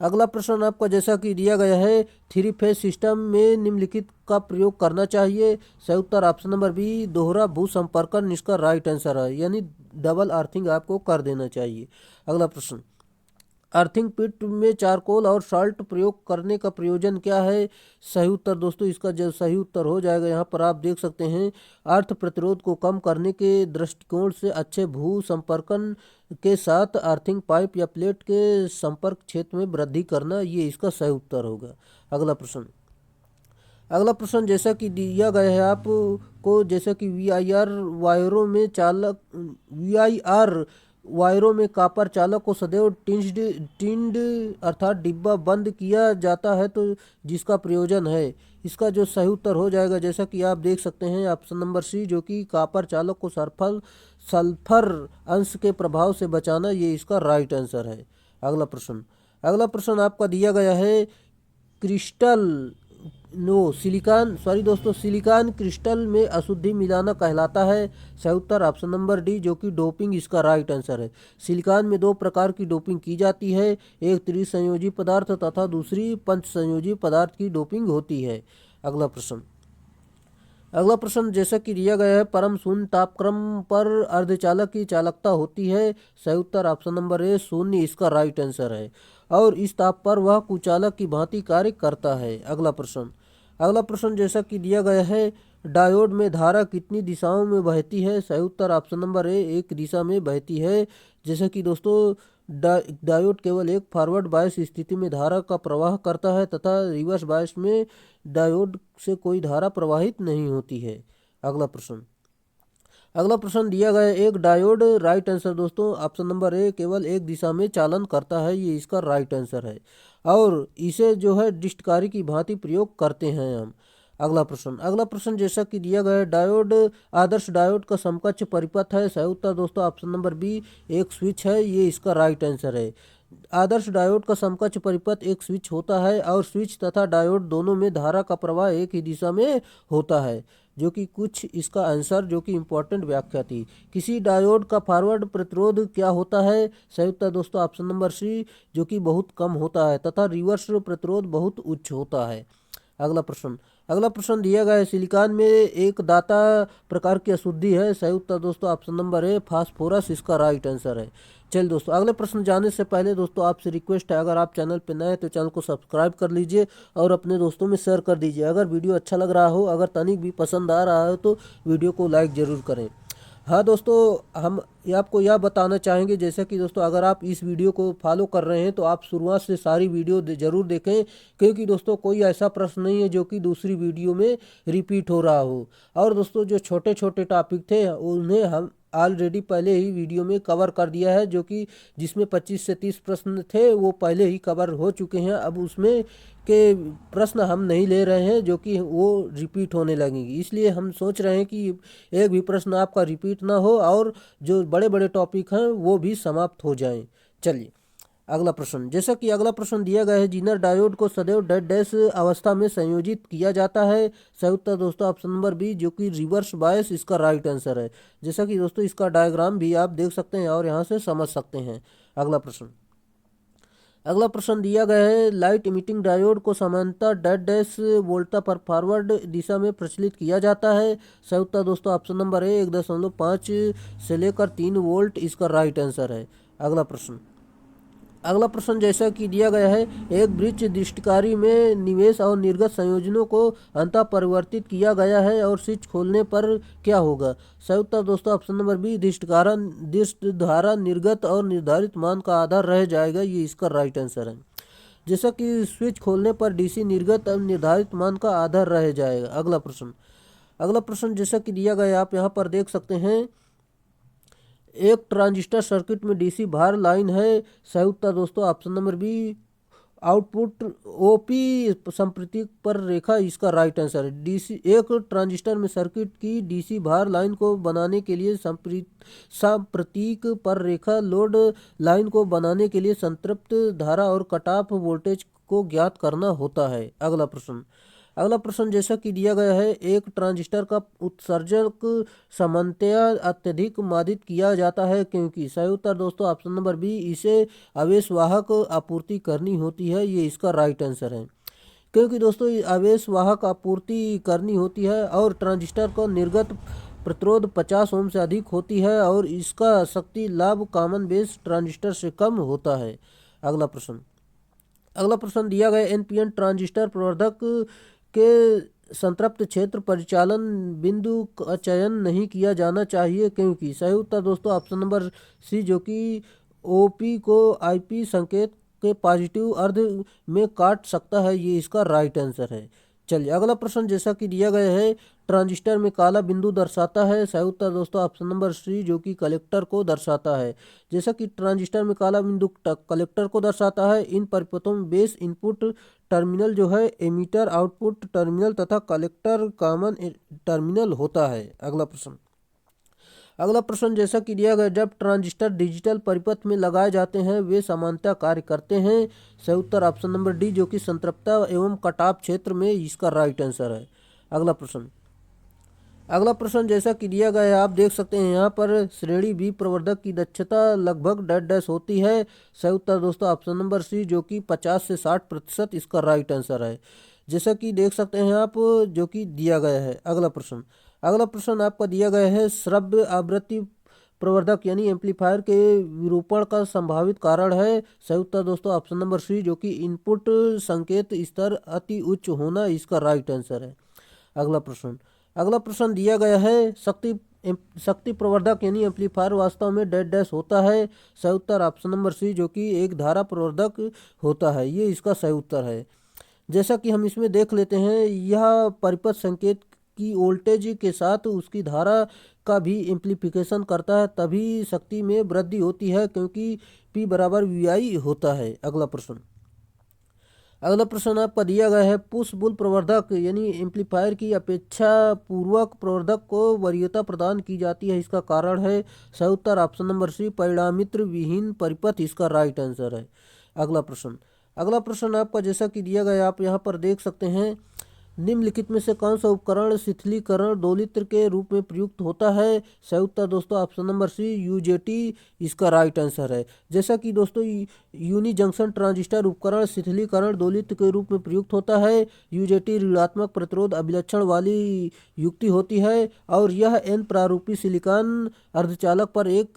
अगला प्रश्न आपका जैसा कि दिया गया है, थ्री फेज सिस्टम में निम्नलिखित का प्रयोग करना चाहिए। सही उत्तर ऑप्शन नंबर बी, दोहरा भू संपर्कन इसका राइट आंसर है, यानी डबल अर्थिंग आपको कर देना चाहिए। अगला प्रश्न, अर्थिंग पिट में चारकोल और साल्ट प्रयोग करने का प्रयोजन क्या है। सही उत्तर दोस्तों इसका जो सही उत्तर हो जाएगा, यहाँ पर आप देख सकते हैं, अर्थ प्रतिरोध को कम करने के दृष्टिकोण से अच्छे भू संपर्कन के साथ अर्थिंग पाइप या प्लेट के संपर्क क्षेत्र में वृद्धि करना, ये इसका सही उत्तर होगा। अगला प्रश्न जैसा कि दिया गया है आपको, जैसा कि वीआईआर वायरों में कॉपर चालक को सदैव टिंड अर्थात डिब्बा बंद किया जाता है, तो जिसका प्रयोजन है, इसका जो सही उत्तर हो जाएगा, जैसा कि आप देख सकते हैं, ऑप्शन नंबर सी, जो कि कॉपर चालक को सल्फर अंश के प्रभाव से बचाना, ये इसका राइट आंसर है। अगला प्रश्न आपका दिया गया है, सिलिकॉन क्रिस्टल में अशुद्धि मिलाना कहलाता है। सही उत्तर ऑप्शन नंबर डी, जो कि डोपिंग इसका राइट आंसर है। सिलिकॉन में दो प्रकार की डोपिंग की जाती है, एक त्रिसंयोजी पदार्थ तथा दूसरी पंचसंयोजी पदार्थ की डोपिंग होती है। अगला प्रश्न जैसा कि दिया गया है, परम शून्य तापक्रम पर अर्धचालक की चालकता होती है। सही उत्तर ऑप्शन नंबर ए, शून्य इसका राइट आंसर है, और इस ताप पर वह कुचालक की भांति कार्य करता है। अगला प्रश्न जैसा कि दिया गया है, डायोड में धारा कितनी दिशाओं में बहती है। सही उत्तर ऑप्शन नंबर ए, एक दिशा में बहती है। जैसा कि दोस्तों डायोड केवल एक फॉरवर्ड बायस स्थिति में धारा का प्रवाह करता है तथा रिवर्स बायस में डायोड से कोई धारा प्रवाहित नहीं होती है। अगला प्रश्न दिया गया है, एक डायोड, राइट आंसर दोस्तों ऑप्शन नंबर ए, केवल एक दिशा में चालन करता है, ये इसका राइट आंसर है, और इसे जो है डिस्टकारी की भांति प्रयोग करते हैं हम। अगला प्रश्न जैसा कि दिया गया है, डायोड आदर्श डायोड का समकक्ष परिपथ है। सही उत्तर दोस्तों ऑप्शन नंबर बी, एक स्विच है, ये इसका राइट आंसर है। आदर्श डायोड का समकक्ष परिपथ एक स्विच होता है, और स्विच तथा डायोड दोनों में धारा का प्रवाह एक ही दिशा में होता है, जो कि कुछ इसका आंसर, जो कि इम्पोर्टेंट व्याख्या थी। किसी डायोड का फॉरवर्ड प्रतिरोध क्या होता है। सही उत्तर दोस्तों ऑप्शन नंबर सी, जो कि बहुत कम होता है, तथा रिवर्स प्रतिरोध बहुत उच्च होता है। अगला प्रश्न दिया गया है, सिलिकॉन में एक दाता प्रकार की अशुद्धि है। सही उत्तर दोस्तों ऑप्शन नंबर ए, फास्फोरस इसका राइट आंसर है। चलिए दोस्तों, अगले प्रश्न जाने से पहले दोस्तों आपसे रिक्वेस्ट है, अगर आप चैनल पर नए हैं तो चैनल को सब्सक्राइब कर लीजिए और अपने दोस्तों में शेयर कर दीजिए। अगर वीडियो अच्छा लग रहा हो, अगर तनिक भी पसंद आ रहा हो, तो वीडियो को लाइक ज़रूर करें। हाँ दोस्तों, हम आपको यह बताना चाहेंगे, जैसा कि दोस्तों अगर आप इस वीडियो को फॉलो कर रहे हैं तो आप शुरुआत से सारी वीडियो ज़रूर देखें, क्योंकि दोस्तों कोई ऐसा प्रश्न नहीं है जो कि दूसरी वीडियो में रिपीट हो रहा हो। और दोस्तों जो छोटे छोटे टॉपिक थे उन्हें हम ऑलरेडी पहले ही वीडियो में कवर कर दिया है, जो कि जिसमें 25 से 30 प्रश्न थे वो पहले ही कवर हो चुके हैं। अब उसमें के प्रश्न हम नहीं ले रहे हैं जो कि वो रिपीट होने लगेंगे, इसलिए हम सोच रहे हैं कि एक भी प्रश्न आपका रिपीट ना हो और जो बड़े बड़े टॉपिक हैं वो भी समाप्त हो जाएं। चलिए अगला प्रश्न, जैसा कि अगला प्रश्न दिया गया है, जीनर डायोड को सदैव डेड डैश अवस्था में संयोजित किया जाता है। सही उत्तर दोस्तों ऑप्शन नंबर बी, जो कि रिवर्स बायस इसका राइट आंसर है। जैसा कि दोस्तों इसका डायग्राम भी आप देख सकते हैं और यहाँ से समझ सकते हैं। अगला प्रश्न दिया गया है, लाइट इमिटिंग डायोड को सामान्यतः डेड डैश वोल्टा पर फॉरवर्ड दिशा में प्रचलित किया जाता है। सही उत्तर दोस्तों ऑप्शन नंबर ए, 1.5 से लेकर 3 वोल्ट इसका राइट आंसर है। अगला प्रश्न जैसा कि दिया गया है, एक वृक्ष दृष्टिकारी में निवेश और निर्गत संयोजनों को अंतः परिवर्तित किया गया है और स्विच खोलने पर क्या होगा। सही उत्तर दोस्तों ऑप्शन नंबर बी, दृष्टिधारा निर्गत और निर्धारित मान का आधार रह जाएगा, ये इसका राइट आंसर है। जैसा कि स्विच खोलने पर डीसी निर्गत और निर्धारित मान का आधार रह जाएगा। अगला प्रश्न जैसा कि दिया गया आप यहाँ पर देख सकते हैं, एक ट्रांजिस्टर सर्किट में डीसी भार लाइन है। सही उत्तर दोस्तों option number B, output OP संपर्क पर रेखा इसका राइट आंसर है। डीसी एक ट्रांजिस्टर में सर्किट की डीसी भार लाइन को बनाने के लिए संप्रतीक पर रेखा लोड लाइन को बनाने के लिए संतृप्त धारा और कट ऑफ वोल्टेज को ज्ञात करना होता है। अगला प्रश्न जैसा कि दिया गया है, एक ट्रांजिस्टर का उत्सर्जक सामान्यतया अत्यधिक मादित किया जाता है क्योंकि। सही उत्तर दोस्तों ऑप्शन नंबर बी, इसे आवेश वाहक आपूर्ति करनी होती है, ये इसका राइट आंसर है। क्योंकि दोस्तों आवेश वाहक आपूर्ति करनी होती है और ट्रांजिस्टर को निर्गत प्रतिरोध 50 ओम से अधिक होती है और इसका शक्ति लाभ कॉमन बेस ट्रांजिस्टर से कम होता है। अगला प्रश्न दिया गया, एनपीएन ट्रांजिस्टर प्रवर्धक के संतृप्त क्षेत्र परिचालन बिंदु का चयन नहीं किया जाना चाहिए क्योंकि। सही उत्तर दोस्तों ऑप्शन नंबर सी, जो कि ओपी को आईपी संकेत के पॉजिटिव अर्ध में काट सकता है, ये इसका राइट आंसर है। चलिए अगला प्रश्न जैसा कि दिया गया है, ट्रांजिस्टर में काला बिंदु दर्शाता है। सही उत्तर दोस्तों ऑप्शन नंबर सी, जो कि कलेक्टर को दर्शाता है। जैसा कि ट्रांजिस्टर में काला बिंदु कलेक्टर को दर्शाता है, इन परिपथों में बेस इनपुट टर्मिनल जो है एमीटर आउटपुट टर्मिनल तथा कलेक्टर कॉमन टर्मिनल होता है। अगला प्रश्न जैसा कि दिया गया, जब ट्रांजिस्टर डिजिटल परिपथ में लगाए जाते हैं वे समानतः कार्य करते हैं। सही उत्तर ऑप्शन नंबर डी, जो कि संतृप्तता एवं कटाव क्षेत्र में इसका राइट आंसर है। अगला प्रश्न जैसा कि दिया गया है, आप देख सकते हैं यहाँ पर श्रेणी बी प्रवर्धक की दक्षता लगभग डैश होती है। सही उत्तर दोस्तों ऑप्शन नंबर सी, जो कि 50 से 60% इसका राइट आंसर है। जैसा कि देख सकते हैं आप, जो कि दिया गया है। अगला प्रश्न आपका दिया गया है, श्रव्य आवृत्ति प्रवर्धक यानी एम्पलीफायर के विरूपण का संभावित कारण है। सही उत्तर दोस्तों ऑप्शन नंबर सी, जो कि इनपुट संकेत स्तर अति उच्च होना इसका राइट आंसर है। अगला प्रश्न दिया गया है, शक्ति प्रवर्धक यानी एम्पलीफायर वास्तव में डैश होता है। सही उत्तर ऑप्शन नंबर सी, जो कि एक धारा प्रवर्धक होता है, ये इसका सही उत्तर है। जैसा कि हम इसमें देख लेते हैं, यह परिपथ संकेत की वोल्टेज के साथ उसकी धारा का भी एम्प्लीफिकेशन करता है, तभी शक्ति में वृद्धि होती है क्योंकि P बराबर VI होता है। अगला प्रश्न आपका दिया गया है, पुश बुल प्रवर्धक यानी एम्पलीफायर की अपेक्षा पूर्वक प्रवर्धक को वरीयता प्रदान की जाती है, इसका कारण है। सही उत्तर ऑप्शन नंबर सी, परिणामित्र विहीन परिपथ इसका राइट आंसर है। अगला प्रश्न आपका जैसा कि दिया गया, आप यहाँ पर देख सकते हैं, निम्नलिखित में से कौन सा उपकरण शिथिलीकरण दोलित्र के रूप में प्रयुक्त होता है। सही उत्तर दोस्तों ऑप्शन नंबर सी, यूजेटी इसका राइट आंसर है। जैसा कि दोस्तों यूनी जंक्शन ट्रांजिस्टर उपकरण शिथिलीकरण दोलित्र के रूप में प्रयुक्त होता है। यूजेटी ऋणात्मक प्रतिरोध अभिलक्षण वाली युक्ति होती है और यह एन प्रारूपी सिलिकॉन अर्धचालक पर एक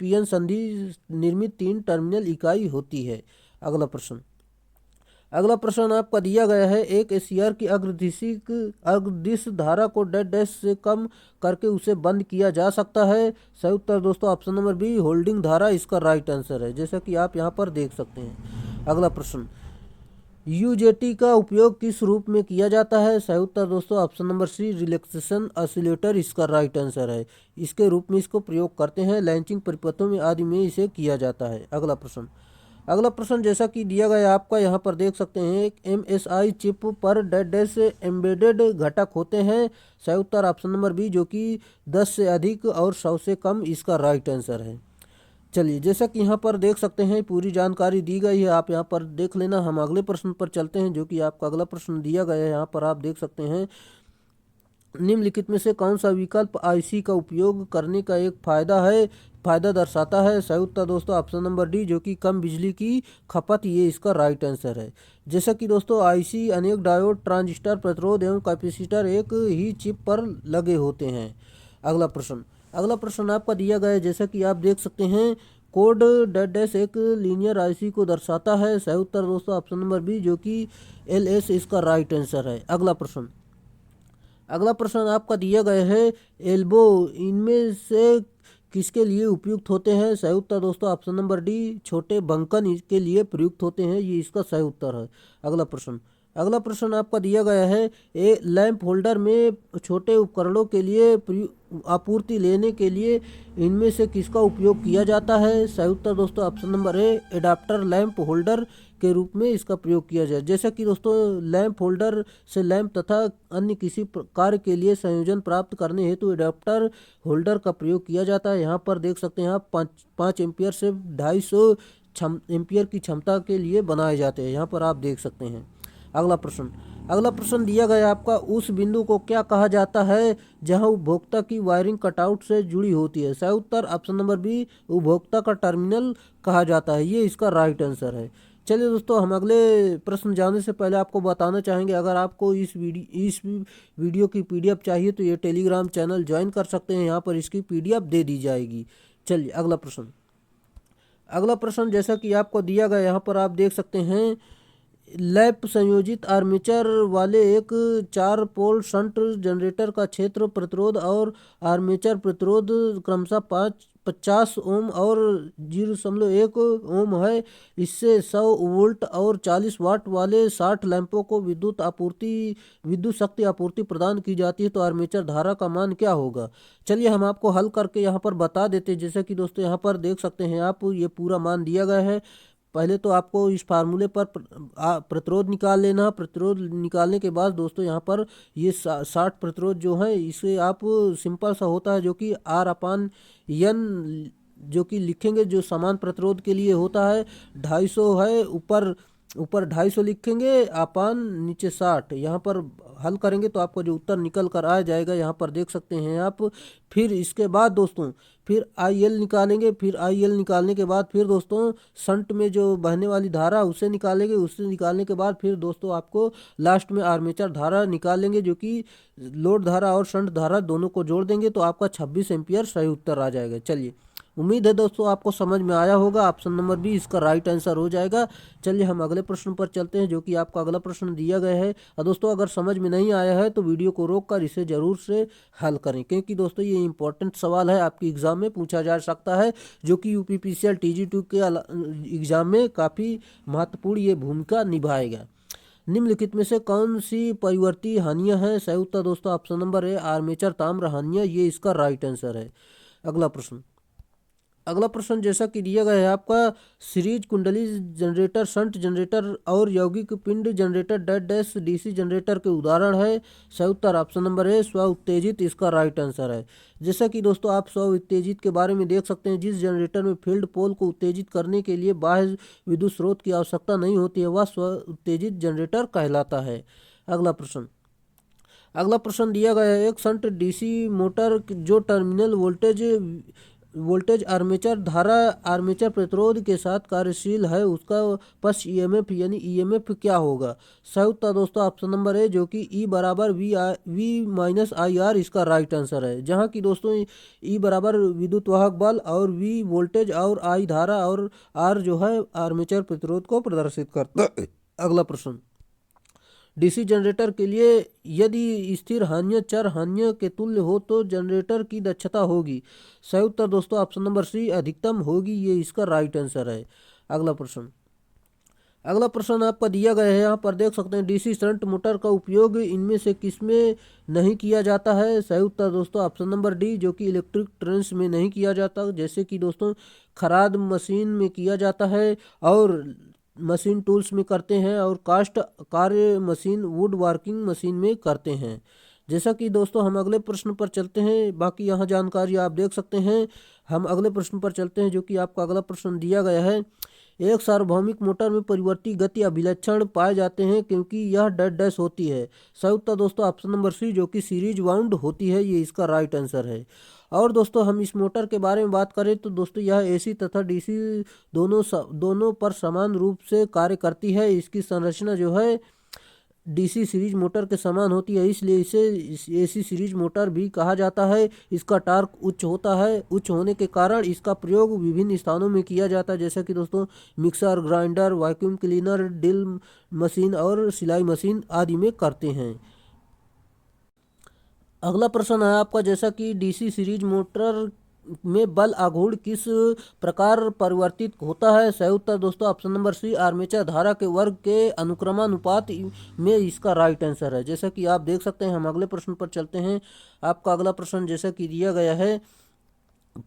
पीएन संधि निर्मित 3 टर्मिनल इकाई होती है। अगला प्रश्न आपका दिया गया है, एक एसीआर की अग्रदिश धारा को डैश से कम करके उसे बंद किया जा सकता है। सही उत्तर दोस्तों ऑप्शन नंबर बी, होल्डिंग धारा इसका राइट आंसर है, जैसा कि आप यहाँ पर देख सकते हैं। अगला प्रश्न, यूजेटी का उपयोग किस रूप में किया जाता है। सही उत्तर दोस्तों option number C, relaxation oscillator इसका राइट आंसर है। इसके रूप में इसको प्रयोग करते हैं, लैंचिंग परिपथों में आदि में इसे किया जाता है। अगला प्रश्न जैसा कि दिया गया, आपका यहाँ पर देख सकते हैं, एक MSI चिप पर डैश एम्बेडेड घटक होते हैं। सही उत्तर ऑप्शन नंबर बी, जो कि 10 से अधिक और 100 से कम इसका राइट आंसर है। चलिए जैसा कि यहाँ पर देख सकते हैं पूरी जानकारी दी गई है, आप यहाँ पर देख लेना। हम अगले प्रश्न पर चलते हैं, जो कि आपका अगला प्रश्न दिया गया है। यहाँ पर आप देख सकते हैं, निम्नलिखित में से कौन सा विकल्प आईसी का उपयोग करने का एक फायदा दर्शाता है। सही उत्तर दोस्तों ऑप्शन नंबर डी, जो कि कम बिजली की खपत, ये इसका राइट आंसर है। जैसा कि दोस्तों आईसी अनेक डायोड ट्रांजिस्टर प्रतिरोध एवं कैपेसिटर एक ही चिप पर लगे होते हैं। अगला प्रश्न आपका दिया गया है, जैसा कि आप देख सकते हैं, कोड डैश एक लीनियर आईसी को दर्शाता है। सही उत्तर दोस्तों ऑप्शन नंबर बी, जो कि LS इसका राइट आंसर है। अगला प्रश्न आपका दिया गया है, एल्बो इनमें से किसके लिए उपयुक्त होते हैं। सही उत्तर दोस्तों ऑप्शन नंबर डी, छोटे बंकन के लिए प्रयुक्त होते हैं, ये इसका सही उत्तर है। अगला प्रश्न आपका दिया गया है, ए लैंप होल्डर में छोटे उपकरणों के लिए आपूर्ति लेने के लिए इनमें से किसका उपयोग किया जाता है? सही उत्तर दोस्तों option number A adapter lamp holder के रूप में इसका प्रयोग किया जाए। जैसा कि दोस्तों लैंप होल्डर से लैंप तथा अन्य किसी कार्य के लिए संयोजन प्राप्त करने हेतु एडाप्टर होल्डर का प्रयोग किया जाता है। यहाँ पर देख सकते हैं आप 5 एम्पियर से 250 एम्पियर की क्षमता के लिए बनाए जाते हैं। यहाँ पर आप देख सकते हैं। अगला प्रश्न दिया गया आपका, उस बिंदु को क्या कहा जाता है जहां उपभोक्ता की वायरिंग कटआउट से जुड़ी होती है? सही उत्तर ऑप्शन नंबर बी उपभोक्ता का टर्मिनल कहा जाता है। ये इसका राइट आंसर है। चलिए दोस्तों, हम अगले प्रश्न जाने से पहले आपको बताना चाहेंगे, अगर आपको इस वीडियो की पीडीएफ चाहिए तो ये टेलीग्राम चैनल ज्वाइन कर सकते हैं। यहाँ पर इसकी पीडीएफ दे दी जाएगी। चलिए अगला प्रश्न जैसा कि आपको दिया गया, यहाँ पर आप देख सकते हैं, लैप संयोजित आर्मेचर वाले एक 4 पोल शंट जनरेटर का क्षेत्र प्रतिरोध और आर्मेचर प्रतिरोध क्रमशः 50 ओम और 0.1 ओम है। इससे 100 वोल्ट और 40 वाट वाले 60 लैंपों को विद्युत शक्ति आपूर्ति प्रदान की जाती है, तो आर्मेचर धारा का मान क्या होगा? चलिए हम आपको हल करके यहाँ पर बता देते हैं। जैसे कि दोस्तों यहाँ पर देख सकते हैं आप, ये पूरा मान दिया गया है। पहले तो आपको इस फार्मूले पर प्रतिरोध निकाल लेना। प्रतिरोध निकालने के बाद दोस्तों यहाँ पर ये 60 प्रतिरोध जो है, इसे आप सिंपल सा होता है जो कि R/N जो कि लिखेंगे, जो समान प्रतिरोध के लिए होता है 250 है, ऊपर 250 लिखेंगे अपान नीचे 60। यहाँ पर हल करेंगे तो आपको जो उत्तर निकल कर आ जाएगा, यहाँ पर देख सकते हैं आप। फिर इसके बाद दोस्तों फिर IL निकालेंगे। फिर IL निकालने के बाद फिर दोस्तों शंट में जो बहने वाली धारा उसे निकालेंगे। उससे निकालने के बाद फिर दोस्तों आपको लास्ट में आर्मेचर धारा निकाल लेंगे, जो कि लोड धारा और शंट धारा दोनों को जोड़ देंगे, तो आपका 26 एम्पियर सही उत्तर आ जाएगा। चलिए, उम्मीद है दोस्तों आपको समझ में आया होगा। ऑप्शन नंबर बी इसका राइट आंसर हो जाएगा। चलिए हम अगले प्रश्न पर चलते हैं, जो कि आपका अगला प्रश्न दिया गया है। और दोस्तों अगर समझ में नहीं आया है तो वीडियो को रोककर इसे जरूर से हल करें, क्योंकि दोस्तों ये इंपॉर्टेंट सवाल है, आपकी एग्जाम में पूछा जा सकता है, जो कि UPPCL TG2 के एग्जाम में काफ़ी महत्वपूर्ण ये भूमिका निभाएगा। निम्नलिखित में से कौन सी परिवर्ती हानियां हैं? सही उत्तर दोस्तों ऑप्शन नंबर ए आर्मेचर ताम्र हानियां, ये इसका राइट आंसर है। अगला प्रश्न जैसा कि दिया गया है आपका, सीरीज कुंडली जनरेटर, शंट जनरेटर और यौगिक पिंड जनरेटर डैश DC जनरेटर के उदाहरण है। सही उत्तर ऑप्शन नंबर ए स्व उत्तेजित, इसका राइट आंसर है। जैसा कि दोस्तों आप स्व उत्तेजित के बारे में देख सकते हैं, जिस जनरेटर में फील्ड पोल को उत्तेजित करने के लिए बाह्य विद्युत स्रोत की आवश्यकता नहीं होती है, वह स्व उत्तेजित जनरेटर कहलाता है। अगला प्रश्न दिया गया है, एक शंट DC मोटर जो टर्मिनल वोल्टेज आर्मेचर धारा आर्मेचर प्रतिरोध के साथ कार्यशील है, उसका पश्च EMF यानी EMF क्या होगा? सही उत्तर दोस्तों ऑप्शन नंबर ए, जो कि E बराबर V-IR, इसका राइट आंसर है। जहां कि दोस्तों E बराबर विद्युत वाहक बल और V वोल्टेज और I धारा और R जो है आर्मेचर प्रतिरोध को प्रदर्शित करता है। अगला प्रश्न, DC जनरेटर के लिए यदि स्थिर हानियां चर हानियों के तुल्य हो तो जनरेटर की दक्षता होगी? सही उत्तर दोस्तों ऑप्शन नंबर सी अधिकतम होगी, ये इसका राइट आंसर है। अगला प्रश्न आपका दिया गया है, यहाँ पर देख सकते हैं, DC शंट मोटर का उपयोग इनमें से किसमें नहीं किया जाता है? सही उत्तर दोस्तों ऑप्शन नंबर डी, जो कि इलेक्ट्रिक ट्रेंस में नहीं किया जाता। जैसे कि दोस्तों खराद मशीन में किया जाता है और मशीन टूल्स में करते हैं, और कास्ट कार्य मशीन वुड वर्किंग मशीन में करते हैं। जैसा कि दोस्तों हम अगले प्रश्न पर चलते हैं, बाकी यहाँ जानकारी आप देख सकते हैं। हम अगले प्रश्न पर चलते हैं, जो कि आपका अगला प्रश्न दिया गया है, एक सार्वभौमिक मोटर में परिवर्ती गति अभिलक्षण पाए जाते हैं क्योंकि यह डैश होती है। सही उत्तर दोस्तों ऑप्शन नंबर सी, जो कि सीरीज वाउंड होती है, ये इसका राइट आंसर है। और दोस्तों हम इस मोटर के बारे में बात करें तो दोस्तों यह AC तथा DC दोनों पर समान रूप से कार्य करती है। इसकी संरचना जो है DC सीरीज मोटर के समान होती है, इसलिए इसे AC सीरीज मोटर भी कहा जाता है। इसका टार्क उच्च होता है, उच्च होने के कारण इसका प्रयोग विभिन्न स्थानों में किया जाता है, जैसे कि दोस्तों mixer, grinder, vacuum cleaner, drill machine और सिलाई मशीन आदि में करते हैं। अगला प्रश्न है आपका, जैसा कि DC सीरीज मोटर में बल आघूर्ण किस प्रकार परिवर्तित होता है? सही उत्तर दोस्तों ऑप्शन नंबर सी, आर्मेचर धारा के वर्ग के अनुक्रमानुपात में इसका राइट आंसर है। जैसा कि आप देख सकते हैं, हम अगले प्रश्न पर चलते हैं। आपका अगला प्रश्न जैसा कि दिया गया है,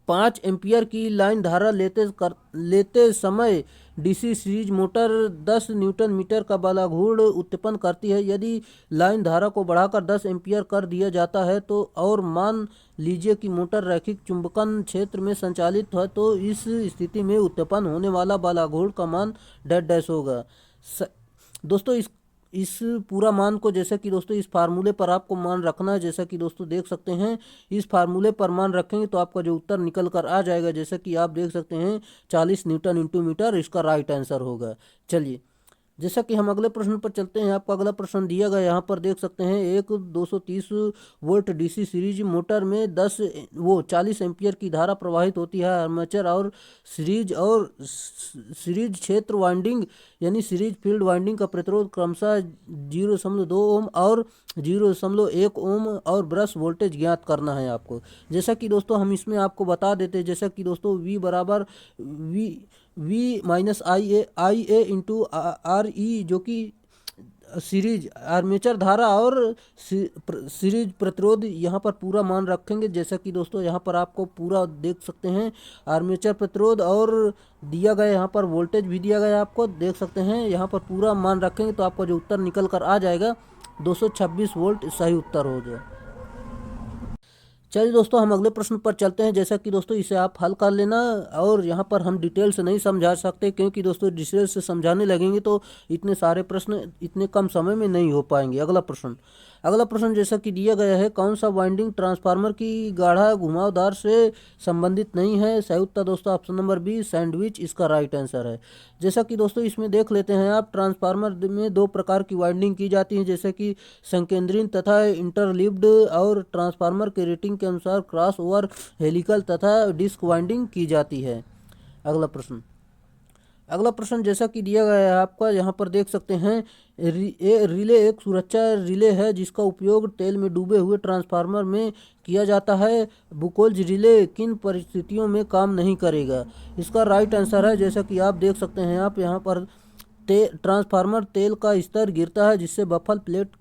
5 एम्पियर की लाइन धारा लेते समय DC series motor 10 newton metre का बलाघूर्ण उत्पन्न करती है। यदि लाइन धारा को बढ़ाकर 10 एम्पियर कर दिया जाता है तो और मान लीजिए कि मोटर रैखिक चुंबकन क्षेत्र में संचालित है, तो इस स्थिति में उत्पन्न होने वाला बलाघूर्ण का मान डैश डैश होगा। दोस्तों इस पूरा मान को, जैसा कि दोस्तों इस फार्मूले पर आपको मान रखना है। जैसा कि दोस्तों देख सकते हैं, इस फार्मूले पर मान रखेंगे तो आपका जो उत्तर निकल कर आ जाएगा, जैसा कि आप देख सकते हैं 40 न्यूटन इंटू मीटर इसका राइट आंसर होगा। चलिए, जैसा कि हम अगले प्रश्न पर चलते हैं। आपका अगला प्रश्न दिया गया यहाँ पर देख सकते हैं, एक 230 वोल्ट डीसी सीरीज मोटर में 40 एम्पियर की धारा प्रवाहित होती है। आर्मेचर और सीरीज क्षेत्र वाइंडिंग यानी सीरीज फील्ड वाइंडिंग का प्रतिरोध क्रमशः 0.2 ओम और 0.1 ओम और ब्रश वोल्टेज ज्ञात करना है आपको। जैसा कि दोस्तों हम इसमें आपको बता देते हैं, जैसा कि दोस्तों V बराबर V minus I A into R E, जो कि सीरीज आर्मेचर धारा और सीरीज प्रतिरोध यहाँ पर पूरा मान रखेंगे। जैसा कि दोस्तों यहाँ पर आपको पूरा देख सकते हैं, आर्मेचर प्रतिरोध और दिया गया यहाँ पर वोल्टेज भी दिया गया, आपको देख सकते हैं। यहाँ पर पूरा मान रखेंगे तो आपका जो उत्तर निकल कर आ जाएगा 226 वोल्ट सही उत्तर हो जाए। चलिए दोस्तों, हम अगले प्रश्न पर चलते हैं। जैसा कि दोस्तों इसे आप हल कर लेना, और यहाँ पर हम डिटेल से नहीं समझा सकते, क्योंकि दोस्तों डिटेल से समझाने लगेंगे तो इतने सारे प्रश्न इतने कम समय में नहीं हो पाएंगे। अगला प्रश्न जैसा कि दिया गया है, कौन सा वाइंडिंग ट्रांसफार्मर की गाढ़ा घुमावदार से संबंधित नहीं है? सही उत्तर दोस्तों ऑप्शन नंबर बी, सैंडविच इसका राइट आंसर है। जैसा कि दोस्तों इसमें देख लेते हैं आप, ट्रांसफार्मर में 2 प्रकार की वाइंडिंग की जाती है, जैसे कि संकेंद्रित तथा इंटरलीव्ड, और ट्रांसफार्मर के रेटिंग के अनुसार क्रॉस ओवर, हेलिकल तथा डिस्क वाइंडिंग की जाती है। अगला प्रश्न जैसा कि दिया गया है आपका, यहाँ पर देख सकते हैं, रिले एक सुरक्षा रिले है जिसका उपयोग तेल में डूबे हुए ट्रांसफार्मर में किया जाता है। बुकोल्ज रिले किन परिस्थितियों में काम नहीं करेगा? इसका राइट आंसर है, जैसा कि आप देख सकते हैं, आप यहाँ पर ट्रांसफार्मर तेल का स्तर गिरता है जिससे बफल प्लेट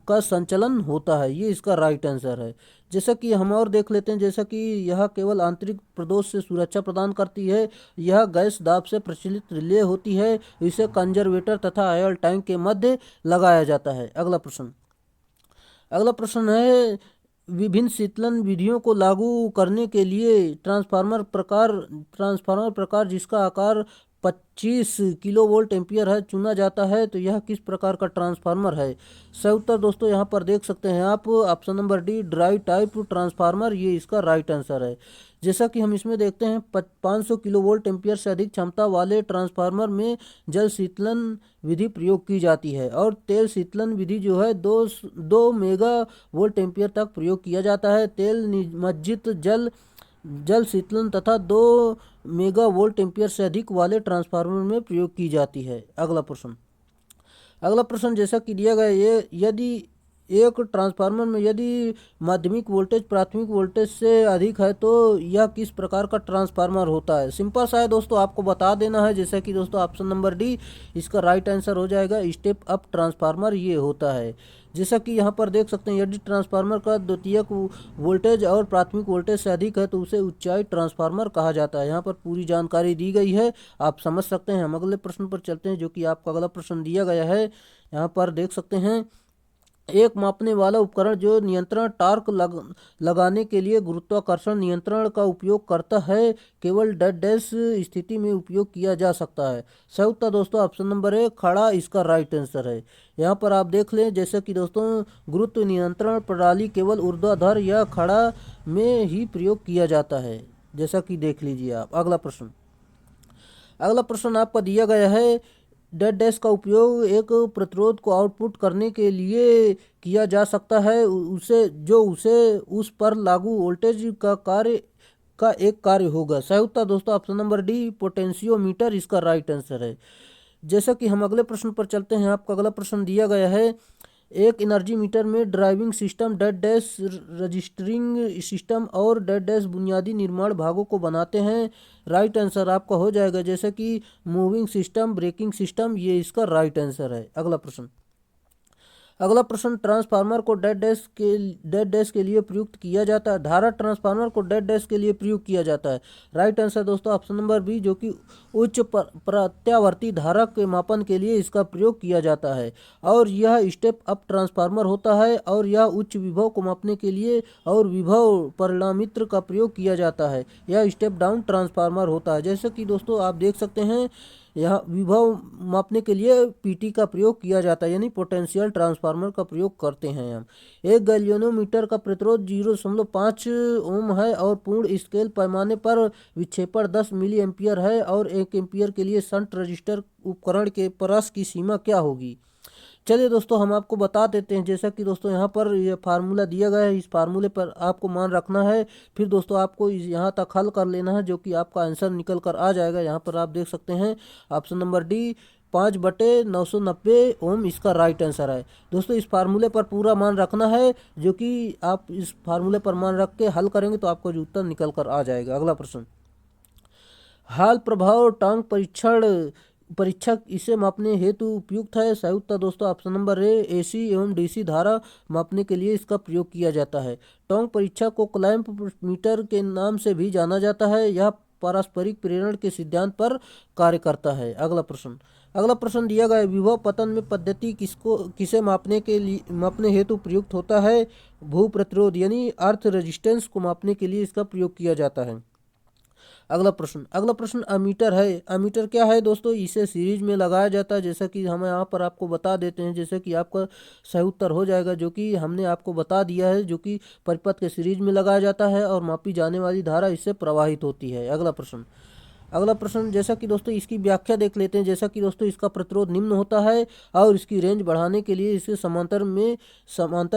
का संचलन होता है, ये इसका राइट आंसर है। जैसा कि हम और देख लेते हैं, जैसा कि यह केवल आंतरिक प्रदोष से सुरक्षा प्रदान करती है, यह गैस दाब से प्रचलित रिले होती है, इसे कंजर्वेटर तथा ऑयल टैंक के मध्य लगाया जाता है। अगला प्रश्न है, विभिन्न शीतलन विधियों को लागू करने के लिए ट्रांसफार्मर प्रकार जिसका आकार 25 किलोवोल्ट एम्पियर है चुना जाता है, तो यह किस प्रकार का ट्रांसफार्मर है? सही उत्तर दोस्तों यहाँ पर देख सकते हैं आप, option number D, dry type transformer, ये इसका राइट आंसर है। जैसा कि हम इसमें देखते हैं, 500 किलोवोल्ट एम्पियर से अधिक क्षमता वाले ट्रांसफार्मर में जल शीतलन विधि प्रयोग की जाती है, और तेल शीतलन विधि जो है 2 मेगा वोल्ट एम्पियर तक प्रयोग किया जाता है। तेल निमज्जित जल शीतलन तथा 2 मेगा वोल्ट एम्पियर से अधिक वाले ट्रांसफार्मर में प्रयोग की जाती है। अगला प्रश्न जैसा कि दिया गया, ये यदि एक ट्रांसफार्मर में यदि माध्यमिक वोल्टेज प्राथमिक वोल्टेज से अधिक है तो यह किस प्रकार का ट्रांसफार्मर होता है? सिंपल सा है दोस्तों, आपको बता देना है। जैसा कि दोस्तों ऑप्शन नंबर डी इसका राइट आंसर हो जाएगा, स्टेप अप ट्रांसफार्मर ये होता है। जैसा कि यहाँ पर देख सकते हैं, यदि ट्रांसफार्मर का द्वितीयक वोल्टेज और प्राथमिक वोल्टेज से अधिक है तो उसे ऊंचाई ट्रांसफार्मर कहा जाता है। यहाँ पर पूरी जानकारी दी गई है, आप समझ सकते हैं। हम अगले प्रश्न पर चलते हैं, जो कि आपका अगला प्रश्न दिया गया है। यहाँ पर देख सकते हैं, एक मापने वाला उपकरण जो नियंत्रण टार्क लगाने के लिए गुरुत्वाकर्षण नियंत्रण का उपयोग करता है, केवल डैश स्थिति में उपयोग किया जा सकता है। सही उत्तर दोस्तों ऑप्शन नंबर ए, खड़ा इसका राइट आंसर है। यहाँ पर आप देख लें, जैसे कि दोस्तों गुरुत्व नियंत्रण प्रणाली केवल ऊर्ध्वाधर या खड़ा में ही प्रयोग किया जाता है, जैसा कि देख लीजिए आप। अगला प्रश्न आपका दिया गया है, डैश का उपयोग एक प्रतिरोध को आउटपुट करने के लिए किया जा सकता है, उसे उस पर लागू वोल्टेज का एक कार्य होगा। सही उत्तर दोस्तों ऑप्शन नंबर डी, पोटेंशियोमीटर इसका राइट आंसर है। जैसा कि हम अगले प्रश्न पर चलते हैं, आपका अगला प्रश्न दिया गया है, एक एनर्जी मीटर में driving system, dead dash registering system और डेड डैश बुनियादी निर्माण भागों को बनाते हैं। राइट आंसर आपका हो जाएगा जैसे कि मूविंग सिस्टम, ब्रेकिंग सिस्टम, ये इसका राइट आंसर है। अगला प्रश्न, अगला प्रश्न, ट्रांसफार्मर को डेड डैश के लिए प्रयुक्त किया जाता है। धारा ट्रांसफार्मर को डेड डैश के लिए प्रयुक्त किया जाता है। राइट आंसर दोस्तों ऑप्शन नंबर बी, जो कि उच्च प्रत्यावर्ती धारा के मापन के लिए इसका प्रयोग किया जाता है। और यह स्टेप अप ट्रांसफार्मर होता है और यह उच्च विभव को मापने के लिए और विभव परिणामित्र का प्रयोग किया जाता है। यह स्टेप डाउन ट्रांसफार्मर होता है। जैसे कि दोस्तों आप देख सकते हैं यहाँ विभव मापने के लिए पीटी का प्रयोग किया जाता है, यानी पोटेंशियल ट्रांसफार्मर का प्रयोग करते हैं हम। एक गैल्वेनोमीटर का प्रतिरोध 0.5 ओम है और पूर्ण स्केल पैमाने पर विक्षेपण 10 मिली एम्पियर है और 1 एम्पियर के लिए शंट रजिस्टर उपकरण के परस की सीमा क्या होगी। चलिए दोस्तों हम आपको बता देते हैं। जैसा कि दोस्तों यहाँ पर ये फार्मूला दिया गया है, इस फार्मूले पर आपको मान रखना है। फिर दोस्तों आपको यहाँ तक हल कर लेना है, जो कि आपका आंसर निकल कर आ जाएगा। यहाँ पर आप देख सकते हैं ऑप्शन नंबर डी 5/990 ओम इसका राइट आंसर है। दोस्तों इस फार्मूले पर पूरा मान रखना है, जो कि आप इस फार्मूले पर मान रख के हल करेंगे तो आपका जो उत्तर निकल कर आ जाएगा। अगला प्रश्न, हाल प्रभाव टांग परीक्षक इसे मापने हेतु उपयुक्त है। सही उत्तर दोस्तों ऑप्शन नंबर ए, एसी एवं डीसी धारा मापने के लिए इसका प्रयोग किया जाता है। टोंग परीक्षक को क्लैंप मीटर के नाम से भी जाना जाता है। यह पारस्परिक प्रेरण के सिद्धांत पर कार्य करता है। अगला प्रश्न दिया गया है, विभव पतन में पद्धति किसे मापने हेतु प्रयुक्त होता है। भू प्रतिरोध यानी अर्थ रेजिस्टेंस को मापने के लिए इसका प्रयोग किया जाता है। अगला प्रश्न अमीटर है। अमीटर क्या है दोस्तों, इसे सीरीज में लगाया जाता है। जैसा कि हम यहाँ पर आपको बता देते हैं, जैसे कि आपका सही उत्तर हो जाएगा, जो कि हमने आपको बता दिया है, जो कि परिपथ के सीरीज में लगाया जाता है और मापी जाने वाली धारा इससे प्रवाहित होती है। अगला प्रश्न जैसा कि दोस्तों इसकी व्याख्या देख लेते हैं। जैसा कि दोस्तों इसका प्रतिरोध निम्न होता है और इसकी रेंज बढ़ाने के लिए इसे समांतर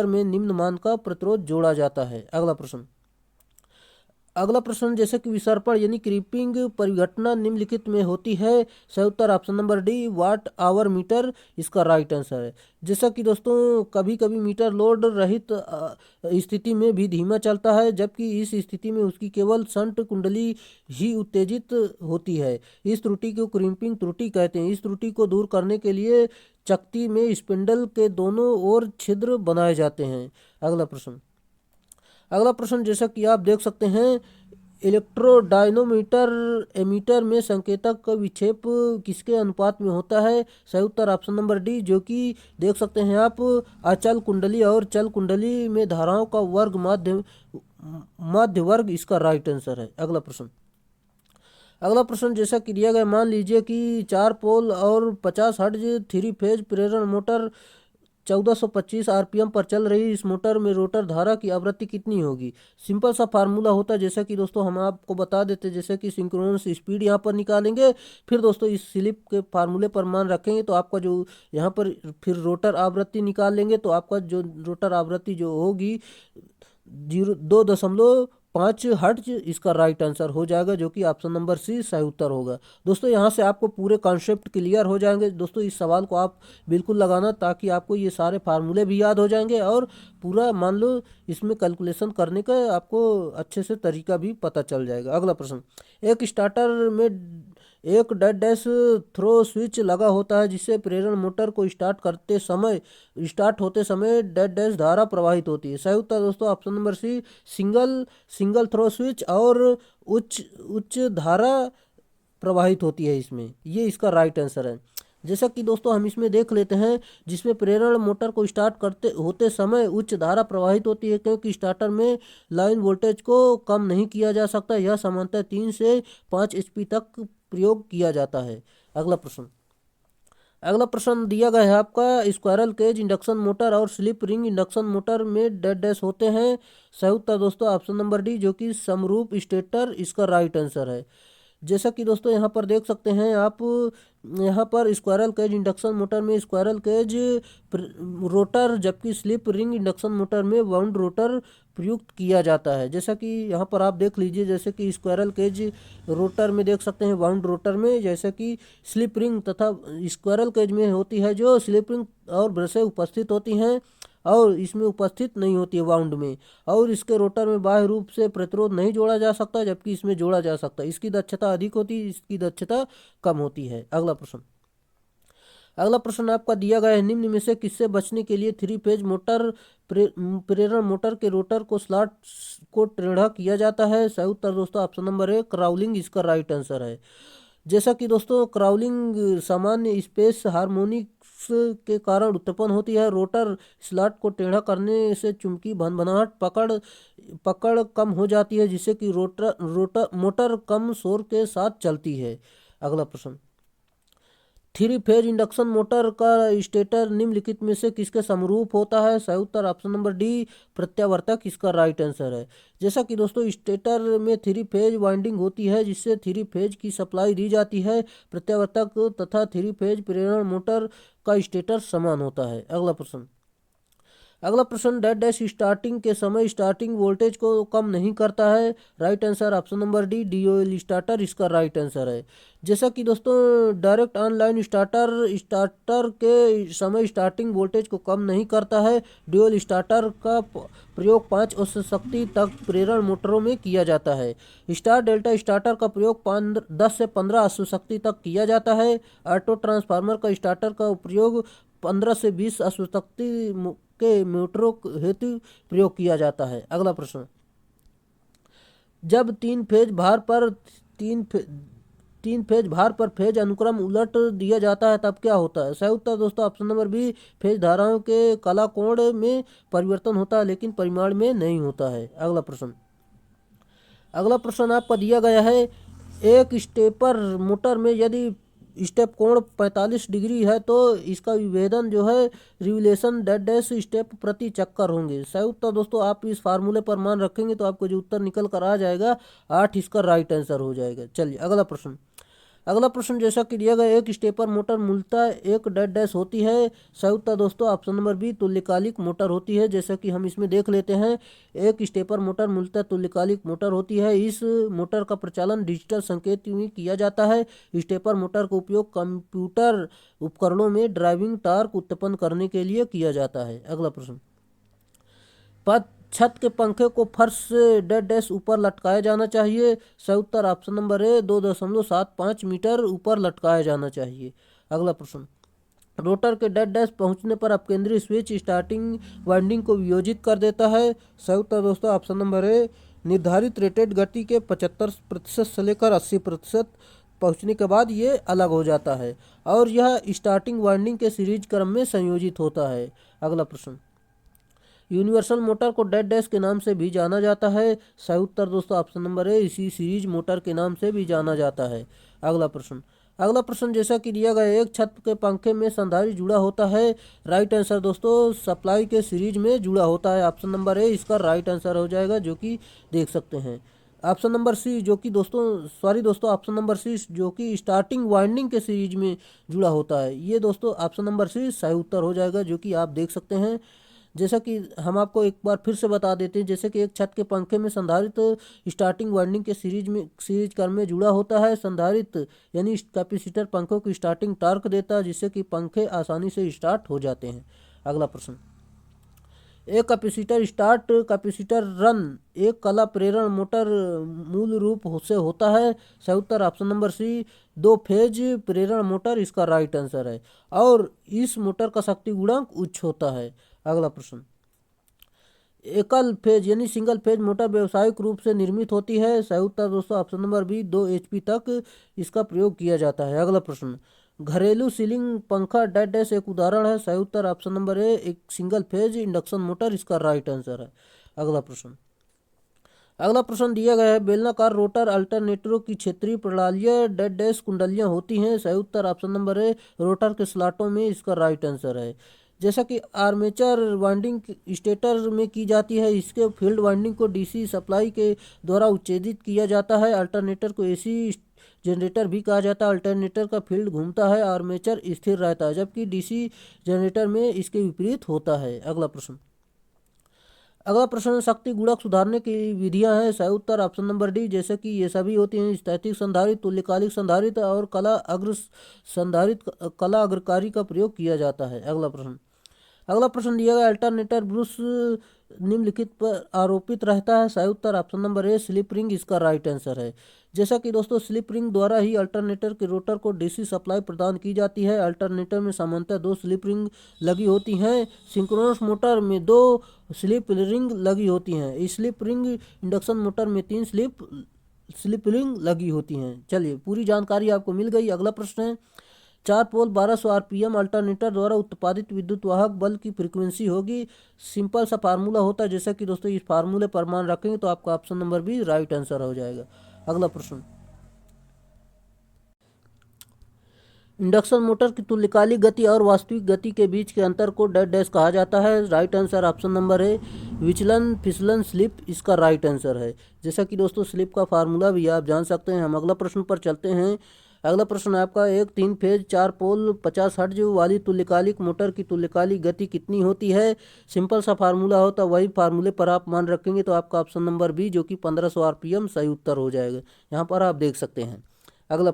में निम्न मान का प्रतिरोध जोड़ा जाता है। अगला प्रश्न जैसे कि विसर्पण यानी क्रीपिंग परिघटना निम्नलिखित में होती है। सही उत्तर option number D, watt hour meter इसका राइट आंसर है। जैसा कि दोस्तों कभी कभी मीटर लोड रहित स्थिति में भी धीमा चलता है, जबकि इस स्थिति में उसकी केवल शंट कुंडली ही उत्तेजित होती है। इस त्रुटि को क्रीपिंग त्रुटि कहते हैं। इस त्रुटि को दूर करने के लिए चकती में स्पिंडल के दोनों ओर छिद्र बनाए जाते हैं। अगला प्रश्न जैसा कि आप देख सकते हैं, इलेक्ट्रोडायनोमीटर एमीटर में संकेतक का विक्षेप किसके अनुपात में होता है। सही उत्तर ऑप्शन नंबर डी, जो कि देख सकते हैं आप अचल कुंडली और चल कुंडली में धाराओं का वर्ग माध्य वर्ग इसका राइट आंसर है। अगला प्रश्न जैसा कि दिया गया, मान लीजिए कि 4 पोल और 50 हर्ट्ज 3 फेज प्रेरण मोटर 1425 आरपीएम पर चल रही इस मोटर में रोटर धारा की आवृत्ति कितनी होगी। सिंपल सा फार्मूला होता है, जैसा कि दोस्तों हम आपको बता देते हैं। जैसे कि सिंक्रोनस स्पीड यहाँ पर निकालेंगे, फिर दोस्तों इस स्लिप के फार्मूले पर मान रखेंगे तो आपका जो यहाँ पर फिर रोटर आवृत्ति निकाल लेंगे तो आपका जो रोटर आवृत्ति जो होगी 2.5 हर्ट्ज इसका राइट आंसर हो जाएगा, जो कि ऑप्शन नंबर सी सही उत्तर होगा। दोस्तों यहाँ से आपको पूरे कॉन्सेप्ट क्लियर हो जाएंगे। दोस्तों इस सवाल को आप बिल्कुल लगाना, ताकि आपको ये सारे फार्मूले भी याद हो जाएंगे और पूरा मान लो इसमें कैलकुलेशन करने का आपको अच्छे से तरीका भी पता चल जाएगा। अगला प्रश्न, एक स्टार्टर में एक डेड डैश थ्रो स्विच लगा होता है, जिससे प्रेरण मोटर को स्टार्ट होते समय डेड डैश धारा प्रवाहित होती है। सही उत्तर दोस्तों option number C, single throw switch और उच्च धारा प्रवाहित होती है इसमें, ये इसका राइट आंसर है। जैसा कि दोस्तों हम इसमें देख लेते हैं, जिसमें प्रेरण मोटर को स्टार्ट करते होते समय उच्च धारा प्रवाहित होती है, क्योंकि स्टार्टर में लाइन वोल्टेज को कम नहीं किया जा सकता। यह सामान्यतः 3 से 5 HP तक प्रयोग किया जाता है। अगला प्रश्न दिया गया है आपका, स्क्वायरल केज इंडक्शन मोटर और स्लिप रिंग इंडक्शन मोटर में डेड डैश होते हैं। सही उत्तर दोस्तों ऑप्शन नंबर डी, जो कि समरूप स्टेटर इसका राइट आंसर है। जैसा कि दोस्तों यहाँ पर देख सकते हैं आप, यहाँ पर स्क्वायरल केज इंडक्शन मोटर में स्क्वायरल केज रोटर, जबकि स्लिप रिंग इंडक्शन मोटर में वाउंड रोटर प्रयुक्त किया जाता है। जैसा कि यहाँ पर आप देख लीजिए, जैसे कि स्क्वायरल केज रोटर में देख सकते हैं, वाउंड रोटर में जैसे कि स्लिप रिंग तथा स्क्वायरल केज में होती है जो स्लिप रिंग और ब्रशें उपस्थित होती हैं और इसमें उपस्थित नहीं होती है वाउंड में, और इसके रोटर में बाह्य रूप से प्रतिरोध नहीं जोड़ा जा सकता, जबकि इसमें जोड़ा जा सकता है। इसकी दक्षता अधिक होती है, इसकी दक्षता कम होती है। अगला प्रश्न आपका दिया गया है, निम्न में से किससे बचने के लिए थ्री फेज मोटर प्रेरण मोटर के रोटर को स्लॉट को टेढ़ा किया जाता है? सही उत्तर दोस्तों ऑप्शन नंबर ए क्राउलिंग इसका राइट आंसर है। जैसा कि दोस्तों क्राउलिंग सामान्य स्पेस हार्मोनिक्स के कारण उत्पन्न होती है। रोटर स्लॉट को टेढ़ा करने से चुंबकीय भनभनाहट पकड़ कम हो जाती है, जिससे कि रोटर रोटर मोटर कम शोर के साथ चलती है। अगला प्रश्न, थ्री फेज इंडक्शन मोटर का स्टेटर निम्नलिखित में से किसके समरूप होता है? सही उत्तर ऑप्शन नंबर डी प्रत्यावर्तक इसका राइट आंसर है। जैसा कि दोस्तों स्टेटर में थ्री फेज वाइंडिंग होती है जिससे थ्री फेज की सप्लाई दी जाती है। प्रत्यावर्तक तथा थ्री फेज प्रेरण मोटर का स्टेटर समान होता है। अगला प्रश्न, डैश डैश स्टार्टिंग के समय स्टार्टिंग वोल्टेज को कम नहीं करता है? Right answer option number D DOL starter इसका राइट आंसर है। जैसा कि दोस्तों डायरेक्ट ऑनलाइन स्टार्टर के समय स्टार्टिंग वोल्टेज को कम नहीं करता है। ड्यूअल स्टार्टर का प्रयोग 5 औसत शक्ति तक प्रेरण मोटरों में किया जाता है। स्टार डेल्टा स्टार्टर का प्रयोग 10 से 15 औसत शक्ति तक किया जाता है। ऑटो ट्रांसफार्मर का स्टार्टर का प्रयोग 15 से 20 औसत शक्ति के मोटरों हेतु प्रयोग किया जाता है। अगला प्रश्न, जब तीन फेज भार पर फेज अनुक्रम उलट दिया जाता है तब क्या होता है? सही उत्तर दोस्तों ऑप्शन नंबर बी फेज धाराओं के कला कोण में परिवर्तन होता है लेकिन परिमाण में नहीं होता है। अगला प्रश्न आपका दिया गया है, एक स्टेपर मोटर में यदि स्टेप कोण 45 डिग्री है तो इसका विभेदन जो है रिवोल्यूशन डैश डैश स्टेप प्रति चक्कर होंगे। सही उत्तर दोस्तों आप इस फार्मूले पर मान रखेंगे तो आपको जो उत्तर निकल कर आ जाएगा 8 इसका राइट आंसर हो जाएगा। चलिए अगला प्रश्न जैसा कि दिया गया, एक स्टेपर मोटर मूलतः एक डैश डैश होती है? सही उत्तर दोस्तों ऑप्शन नंबर बी तुल्यकालिक मोटर होती है। जैसा कि हम इसमें देख लेते हैं, एक स्टेपर मोटर मूलतः तुल्यकालिक मोटर होती है। इस मोटर का प्रचालन डिजिटल संकेत में किया जाता है। स्टेपर मोटर का उपयोग कंप्यूटर उपकरणों में ड्राइविंग टॉर्क उत्पन्न करने के लिए किया जाता है। अगला प्रश्न, छत के पंखे को फर्श से डैश डैश ऊपर लटकाया जाना चाहिए? सही उत्तर ऑप्शन नंबर ए 2.75 मीटर ऊपर लटकाया जाना चाहिए। अगला प्रश्न, रोटर के डैश डैश पहुंचने पर अपकेंद्रीय स्विच स्टार्टिंग वाइंडिंग को वियोजित कर देता है। सही उत्तर दोस्तों ऑप्शन नंबर ए निर्धारित रेटेड गति के 75% से लेकर 80% पहुंचने के बाद ये अलग हो जाता है और यह स्टार्टिंग वाइंडिंग के सीरीज क्रम में संयोजित होता है। अगला प्रश्न, यूनिवर्सल मोटर को डैश डैश के नाम से भी जाना जाता है? सही उत्तर दोस्तों ऑप्शन नंबर ए इसी सीरीज मोटर के नाम से भी जाना जाता है। अगला प्रश्न जैसा कि दिया गया, एक छत के पंखे में संधारित्र जुड़ा होता है? राइट आंसर दोस्तों सप्लाई के सीरीज में जुड़ा होता है। ऑप्शन नंबर ए इसका राइट आंसर हो जाएगा, जो कि देख सकते हैं। ऑप्शन नंबर सी जो कि ऑप्शन नंबर सी जो कि स्टार्टिंग वाइंडिंग के सीरीज में जुड़ा होता है, ये दोस्तों ऑप्शन नंबर सी सही उत्तर हो जाएगा, जो कि आप देख सकते हैं। जैसा कि हम आपको एक बार फिर से बता देते हैं, जैसे कि एक छत के पंखे में संधारित्र स्टार्टिंग वाइंडिंग के सीरीज क्रम में जुड़ा होता है। संधारित्र यानी कैपेसिटर पंखों की स्टार्टिंग टॉर्क देता है, जिससे कि पंखे आसानी से स्टार्ट हो जाते हैं। अगला प्रश्न, एक कैपेसिटर रन एक कला प्रेरण मोटर मूल रूप से होता है? सही उत्तर ऑप्शन नंबर सी 2 फेज प्रेरण मोटर इसका राइट आंसर है और इस मोटर का शक्ति गुणांक उच्च होता है। अगला प्रश्न, एकल फेज यानी सिंगल फेज मोटर व्यावसायिक रूप से निर्मित होती है? सही उत्तर दोस्तों ऑप्शन नंबर बी 2 HP तक इसका प्रयोग किया जाता है। अगला प्रश्न, घरेलू सीलिंग पंखा डैश डैश एक उदाहरण है? सही उत्तर ऑप्शन नंबर ए एक सिंगल फेज इंडक्शन मोटर इसका राइट आंसर है। अगला प्रश्न दिया गया है, बेलनाकार रोटर अल्टरनेटरों की क्षेत्रीय प्रणालियाँ डैश डैश कुंडलियाँ होती हैं? सही उत्तर ऑप्शन नंबर ए रोटर के स्लॉटों में इसका राइट आंसर है। जैसा कि आर्मेचर वाइंडिंग स्टेटर में की जाती है, इसके फील्ड वाइंडिंग को DC सप्लाई के द्वारा उच्छेदित किया जाता है। अल्टरनेटर को AC जनरेटर भी कहा जाता है। अल्टरनेटर का फील्ड घूमता है, आर्मेचर स्थिर रहता है, जबकि DC जनरेटर में इसके विपरीत होता है। अगला प्रश्न, शक्ति गुणक सुधारने की विधियां हैं। सही उत्तर ऑप्शन नंबर डी, जैसे कि ये सभी होती हैं स्थैतिक संधारित्र, तुल्यकालिक संधारित्र और कला अग्र संधारित्र, कला अग्रकारी का प्रयोग किया जाता है। अगला प्रश्न दिया गया, अल्टरनेटर ब्रूस निम्नलिखित पर आरोपित रहता है। सही उत्तर option number A, slip ring इसका राइट आंसर है। जैसा कि दोस्तों स्लिप रिंग द्वारा ही अल्टरनेटर के रोटर को डीसी सप्लाई प्रदान की जाती है। अल्टरनेटर में सामान्यतः 2 स्लिप रिंग लगी होती हैं। सिंक्रोनस मोटर में 2 स्लिप रिंग लगी होती हैं। स्लिप रिंग इंडक्शन मोटर में 3 स्लिप रिंग लगी होती हैं। चलिए पूरी जानकारी आपको मिल गई। अगला प्रश्न है, 4 पोल 1200 आरपीएम अल्टरनेटर द्वारा उत्पादित विद्युत वाहक बल की फ्रीक्वेंसी होगी। सिंपल सा फार्मूला होता है। जैसा कि दोस्तों इस फार्मूले पर मान रखेंगे तो आपका option number B right answer हो जाएगा। अगला प्रश्न, इंडक्शन मोटर की तुल्यकालिक गति और वास्तविक गति के बीच के अंतर को डैश डैश कहा जाता है। राइट आंसर ऑप्शन नंबर है विचलन, फिसलन, स्लिप इसका राइट आंसर है। जैसा कि दोस्तों स्लिप का फार्मूला भी आप जान सकते हैं। हम अगला प्रश्न पर चलते हैं। अगला प्रश्न आपका, एक 3 फेज 4 पोल 50 हर्ट्ज वाली तुल्यकालिक मोटर की तुल्यकालिक गति कितनी होती है। सिंपल सा फार्मूला होता है, वही फार्मूले पर आप मान रखेंगे तो आपका ऑप्शन नंबर बी जो कि 1500 आरपीएम सही उत्तर हो जाएगा। यहाँ पर आप देख सकते हैं। अगला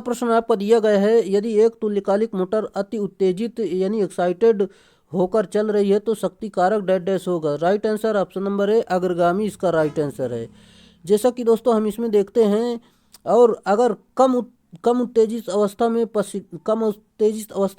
प्रश्न आपको दिया गया है, यदि एक तुल्यकालिक मोटर अति उत्तेजित यानी एक्साइटेड होकर चल रही है तो शक्ति कारक डैश डैश होगा। राइट आंसर ऑप्शन नंबर है अग्रगामी इसका राइट आंसर है। जैसा कि दोस्तों हम इसमें देखते हैं, और अगर कम उत्तेजित अवस्था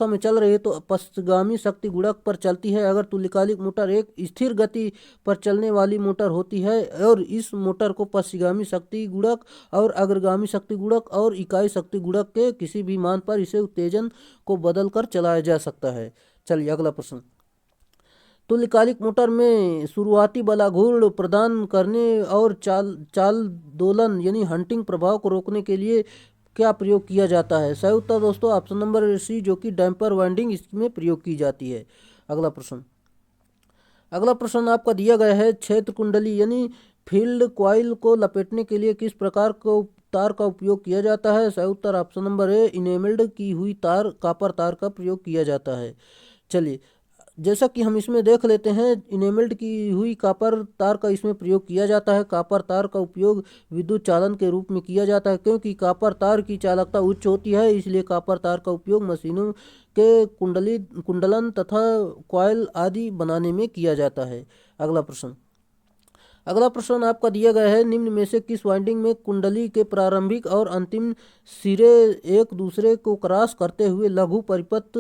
में चल रही है तो पश्चगामी शक्ति गुणक पर चलती है। अगर तुल्यकालिक मोटर एक स्थिर गति पर चलने वाली मोटर होती है और इस मोटर को पश्चगामी शक्ति गुणक और अग्रगामी शक्ति गुणक और इकाई शक्ति गुणक के किसी भी मान पर इसे उत्तेजन को बदलकर चलाया जा सकता है। चलिए अगला प्रश्न, तुल्यकालिक मोटर में शुरुआती बलाघूर्ण प्रदान करने और चाल दोलन यानी हंटिंग प्रभाव को रोकने के लिए क्या प्रयोग किया जाता है। सही उत्तर दोस्तों ऑप्शन नंबर सी जो कि डैम्पर वाइंडिंग इसमें प्रयोग की जाती है। अगला प्रश्न आपका दिया गया है, क्षेत्र कुंडली यानी फील्ड कॉइल को लपेटने के लिए किस प्रकार को तार का उपयोग किया जाता है। सही उत्तर ऑप्शन नंबर ए, इनेमल्ड की हुई तार कॉपर तार का प्रयोग किया जाता है। चलिए जैसा कि हम इसमें देख लेते हैं, इनेमल्ड की हुई कॉपर तार का इसमें प्रयोग किया जाता है। कॉपर तार का उपयोग विद्युत चालन के रूप में किया जाता है। क्योंकि कॉपर तार की चालकता उच्च होती है, इसलिए कॉपर तार का उपयोग मशीनों के कुंडलन तथा कॉइल आदि बनाने में किया जाता है। अगला प्रश्न आपका दिया गया है, निम्न में से किस वाइंडिंग में कुंडली के प्रारंभिक और अंतिम सिरे एक दूसरे को क्रॉस करते हुए लघु परिपथ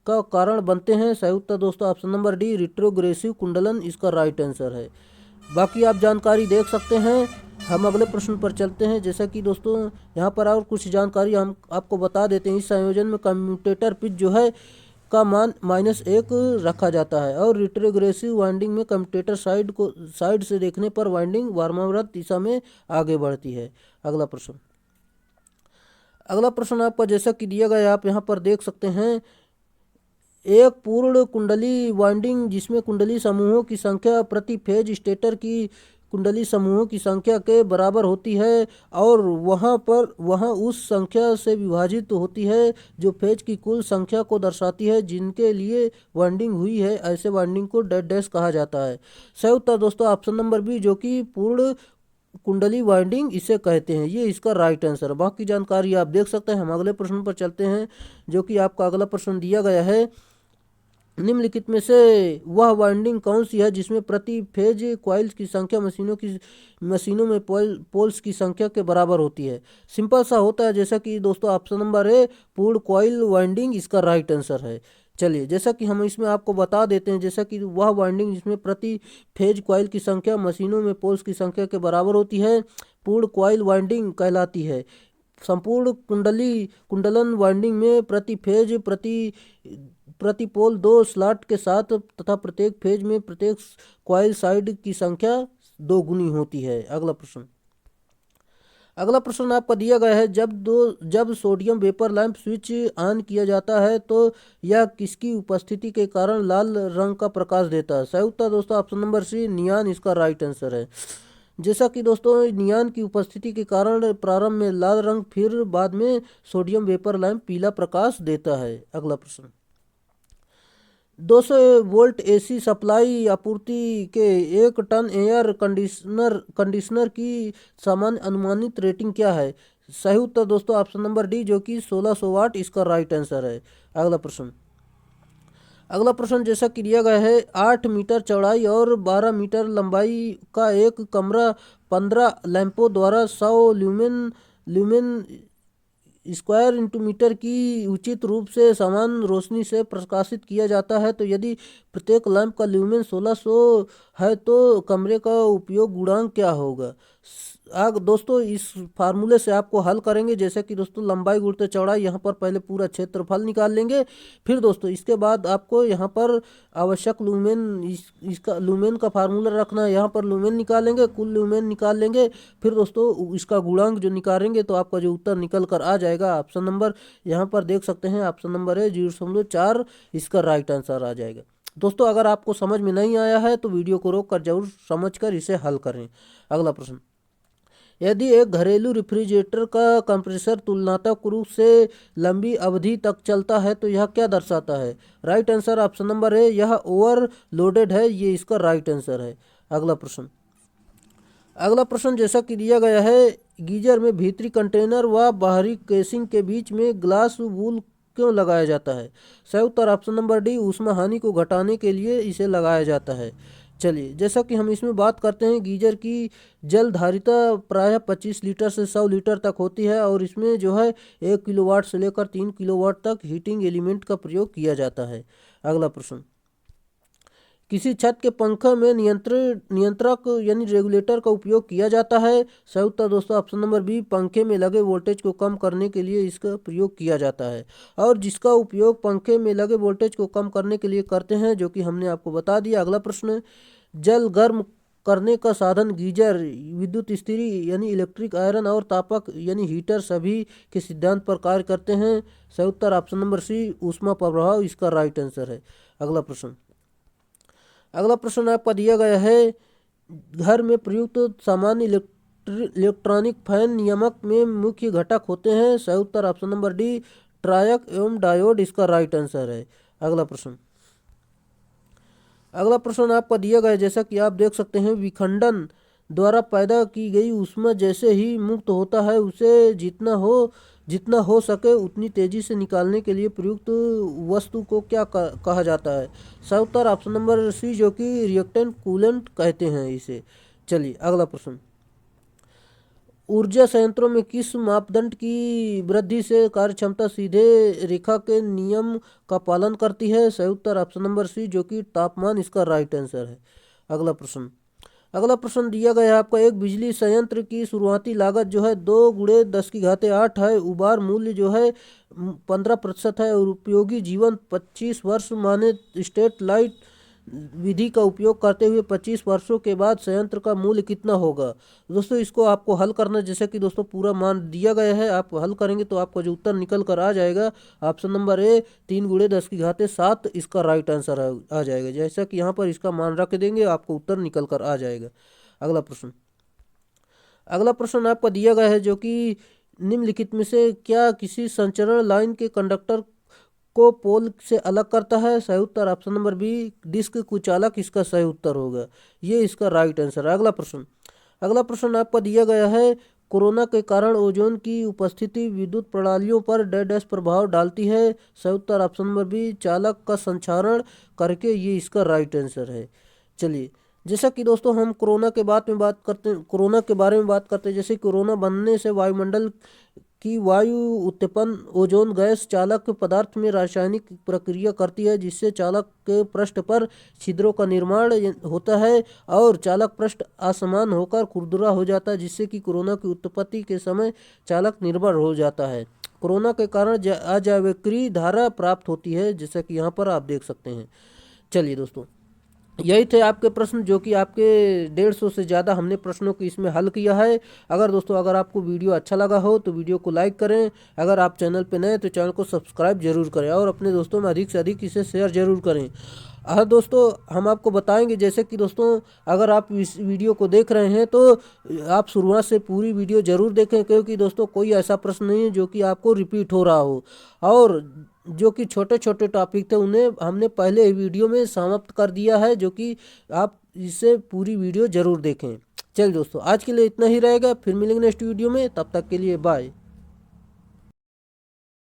का कारण बनते हैं। सही उत्तर दोस्तों ऑप्शन नंबर डी, रिट्रोग्रेसिव कुंडलन इसका राइट आंसर है। बाकी आप जानकारी देख सकते हैं। हम अगले प्रश्न पर चलते हैं। जैसा कि दोस्तों यहाँ पर और कुछ जानकारी हम आपको बता देते हैं। इस संयोजन में कम्यूटेटर पिच जो है का मान -1 रखा जाता है और रिट्रोग्रेसिव वाइंडिंग में कम्यूटेटर साइड से देखने पर वाइंडिंग वामावर्त दिशा में आगे बढ़ती है। अगला प्रश्न आपका जैसा कि दिया गया आप यहाँ पर देख सकते हैं, एक पूर्ण कुंडली वाइंडिंग जिसमें कुंडली समूहों की संख्या प्रति फेज स्टेटर की कुंडली समूहों की संख्या के बराबर होती है और वहाँ उस संख्या से विभाजित होती है जो फेज की कुल संख्या को दर्शाती है जिनके लिए वाइंडिंग हुई है। ऐसे वाइंडिंग को डैश डैश कहा जाता है। सही उत्तर दोस्तों ऑप्शन नंबर बी जो कि पूर्ण कुंडली वाइंडिंग इसे कहते हैं, ये इसका राइट आंसर है। बाकी जानकारी आप देख सकते हैं। हम अगले प्रश्न पर चलते हैं जो कि आपका अगला प्रश्न दिया गया है, निम्नलिखित में से वह वाइंडिंग कौन सी है जिसमें प्रति फेज कॉइल्स की संख्या मशीनों में पोल्स की संख्या के बराबर होती है। सिंपल सा होता है। जैसा कि दोस्तों ऑप्शन नंबर है पूर्ण कॉइल वाइंडिंग इसका राइट आंसर है। चलिए जैसा कि हम इसमें आपको बता देते हैं, जैसा कि वह वाइंडिंग जिसमें प्रति फेज कॉइल की संख्या मशीनों में पोल्स की संख्या के बराबर होती है पूर्ण कॉइल वाइंडिंग कहलाती है। संपूर्ण कुंडलन वाइंडिंग में प्रति फेज प्रति पोल 2 स्लॉट के साथ तथा प्रत्येक फेज में प्रत्येक कॉइल साइड की संख्या 2 गुनी होती है। अगला प्रश्न आपका दिया गया है, जब sodium vapour lamp switch on किया जाता है तो यह किसकी उपस्थिति के कारण लाल रंग का प्रकाश देता है। सही उत्तर दोस्तों ऑप्शन नंबर सी, नियॉन इसका राइट आंसर है। जैसा कि दोस्तों नियॉन की उपस्थिति के कारण प्रारंभ में लाल रंग फिर बाद में सोडियम वेपर लैंप पीला प्रकाश देता है। 200 वोल्ट एसी सप्लाई आपूर्ति के 1 टन एयर कंडीशनर की सामान्य अनुमानित रेटिंग क्या है? सही उत्तर दोस्तों ऑप्शन नंबर डी, जो कि 1600 वाट इसका राइट आंसर है। अगला प्रश्न। अगला प्रश्न जैसा कि दिया गया है, 8 मीटर चौड़ाई और 12 मीटर लंबाई का एक कमरा 15 लैंपों द्वारा 100 ल्यूमेन स्क्वायर इंटू मीटर की उचित रूप से समान रोशनी से प्रकाशित किया जाता है, तो यदि प्रत्येक लैंप का ल्यूमेन 1600 है तो कमरे का उपयोग गुणांक क्या होगा? आग दोस्तों इस फार्मूले से आपको हल करेंगे, जैसे कि दोस्तों लंबाई गुणित चौड़ाई, यहाँ पर पहले पूरा क्षेत्रफल निकाल लेंगे। फिर दोस्तों इसके बाद आपको यहाँ पर आवश्यक लूमेन इसका लूमेन का फार्मूला रखना है, यहाँ पर लूमेन निकालेंगे, कुल लूमेन निकाल लेंगे। फिर दोस्तों इसका गुणांक जो निकालेंगे तो आपका जो उत्तर निकल कर आ जाएगा ऑप्शन नंबर, यहाँ पर देख सकते हैं ऑप्शन नंबर है 0.4 इसका राइट आंसर आ जाएगा। दोस्तों अगर आपको समझ में नहीं आया है तो वीडियो को रोक कर जरूर समझ कर इसे हल करें। अगला प्रश्न। यदि एक घरेलू रेफ्रिजरेटर का कंप्रेसर तुलनात्मक रूप से लंबी अवधि तक चलता है तो यह क्या दर्शाता है? राइट आंसर ऑप्शन नंबर है, यह ओवरलोडेड है, ये इसका राइट आंसर है। अगला प्रश्न। अगला प्रश्न जैसा कि दिया गया है, गीजर में भीतरी कंटेनर व बाहरी केसिंग के बीच में ग्लास वूल क्यों लगाया जाता है? सही उत्तर ऑप्शन नंबर डी, ऊष्मा हानि को घटाने के लिए इसे लगाया जाता है। चलिए जैसा कि हम इसमें बात करते हैं, गीजर की जल धारिता प्रायः 25 लीटर से 100 लीटर तक होती है और इसमें जो है 1 किलोवाट से लेकर 3 किलोवाट तक हीटिंग एलिमेंट का प्रयोग किया जाता है। अगला प्रश्न। किसी छत के पंखे में नियंत्रक यानी रेगुलेटर का उपयोग किया जाता है? सही उत्तर दोस्तों ऑप्शन नंबर बी, पंखे में लगे वोल्टेज को कम करने के लिए इसका प्रयोग किया जाता है। और जिसका उपयोग पंखे में लगे वोल्टेज को कम करने के लिए करते हैं, जो कि हमने आपको बता दिया। अगला प्रश्न। जल गर्म करने का साधन गीजर, विद्युत इस्त्री यानी इलेक्ट्रिक आयरन और तापक यानी हीटर सभी के सिद्धांत पर कार्य करते हैं। सही उत्तर ऑप्शन नंबर सी, ऊष्मा प्रभाव इसका राइट आंसर है। अगला प्रश्न। अगला प्रश्न आपका दिया गया है, घर में प्रयुक्त सामान्य इलेक्ट्रॉनिक फैन नियामक में मुख्य घटक होते हैं? सही उत्तर ऑप्शन नंबर डी, ट्रायक एवं डायोड इसका राइट आंसर है। अगला प्रश्न। अगला प्रश्न आपका दिया गया है, जैसा कि आप देख सकते हैं, विखंडन द्वारा पैदा की गई ऊष्मा जैसे ही मुक्त होता है उसे जितना हो सके उतनी तेजी से निकालने के लिए प्रयुक्त वस्तु को क्या कहा जाता है? सही उत्तर ऑप्शन नंबर सी, जो कि रिएक्टेंट कूलेंट कहते हैं इसे। चलिए अगला प्रश्न। ऊर्जा संयंत्रों में किस मापदंड की वृद्धि से कार्यक्षमता सीधे रेखा के नियम का पालन करती है? सही उत्तर ऑप्शन नंबर सी, जो कि तापमान इसका राइट आंसर है। अगला प्रश्न। अगला प्रश्न दिया गया है आपका, एक बिजली संयंत्र की शुरुआती लागत जो है 2 × 10⁸ है, उबार मूल्य जो है 15% है और उपयोगी जीवन 25 वर्ष माने स्टेट लाइट विधि का उपयोग करते हुए 25 वर्षों के बाद संयंत्र का मूल्य कितना होगा? दोस्तों इसको आपको हल करना, जैसे कि दोस्तों पूरा मान दिया गया है, आप हल करेंगे तो आपका जो उत्तर निकल कर आ जाएगा ऑप्शन नंबर ए, 3 × 10⁻7 इसका राइट आंसर आ जाएगा। जैसा कि यहाँ पर इसका मान रख देंगे आपको उत्तर निकल कर आ जाएगा। अगला प्रश्न। अगला प्रश्न आपका दिया गया है, जो कि निम्नलिखित में से क्या किसी संचरण लाइन के कंडक्टर को पोल से अलग करता है? सही उत्तर ऑप्शन नंबर बी, डिस्क कुचालक इसका सही उत्तर होगा, ये इसका राइट आंसर है। अगला प्रश्न। अगला प्रश्न आपका दिया गया है, कोरोना के कारण ओजोन की उपस्थिति विद्युत प्रणालियों पर डैश प्रभाव डालती है? सही उत्तर ऑप्शन नंबर बी, चालक का संचारण करके, ये इसका राइट आंसर है। चलिए जैसा कि दोस्तों हम कोरोना के बारे में बात करते हैं, जैसे कोरोना बनने से वायुमंडल की वायु उत्पन्न ओजोन गैस चालक पदार्थ में रासायनिक प्रक्रिया करती है, जिससे चालक के पृष्ठ पर छिद्रों का निर्माण होता है और चालक पृष्ठ असमान होकर खुरदुरा हो जाता है, जिससे कि कोरोना की उत्पत्ति के समय चालक निर्भर हो जाता है। कोरोना के कारण अजावक्रीय धारा प्राप्त होती है, जैसा कि यहाँ पर आप देख सकते हैं। चलिए दोस्तों यही थे आपके प्रश्न, जो कि आपके 150 से ज़्यादा हमने प्रश्नों को इसमें हल किया है। अगर आपको वीडियो अच्छा लगा हो तो वीडियो को लाइक करें, अगर आप चैनल पर नए हैं तो चैनल को सब्सक्राइब जरूर करें और अपने दोस्तों में अधिक से अधिक इसे शेयर जरूर करें। हाँ दोस्तों, हम आपको बताएंगे, जैसे कि दोस्तों अगर आप इस वीडियो को देख रहे हैं तो आप शुरुआत से पूरी वीडियो ज़रूर देखें, क्योंकि दोस्तों कोई ऐसा प्रश्न नहीं है जो कि आपको रिपीट हो रहा हो। और जो कि छोटे छोटे टॉपिक थे उन्हें हमने पहले ही वीडियो में समाप्त कर दिया है, जो कि आप इसे पूरी वीडियो ज़रूर देखें। चल दोस्तों, आज के लिए इतना ही रहेगा, फिर मिलेंगे नेक्स्ट वीडियो में, तब तक के लिए बाय।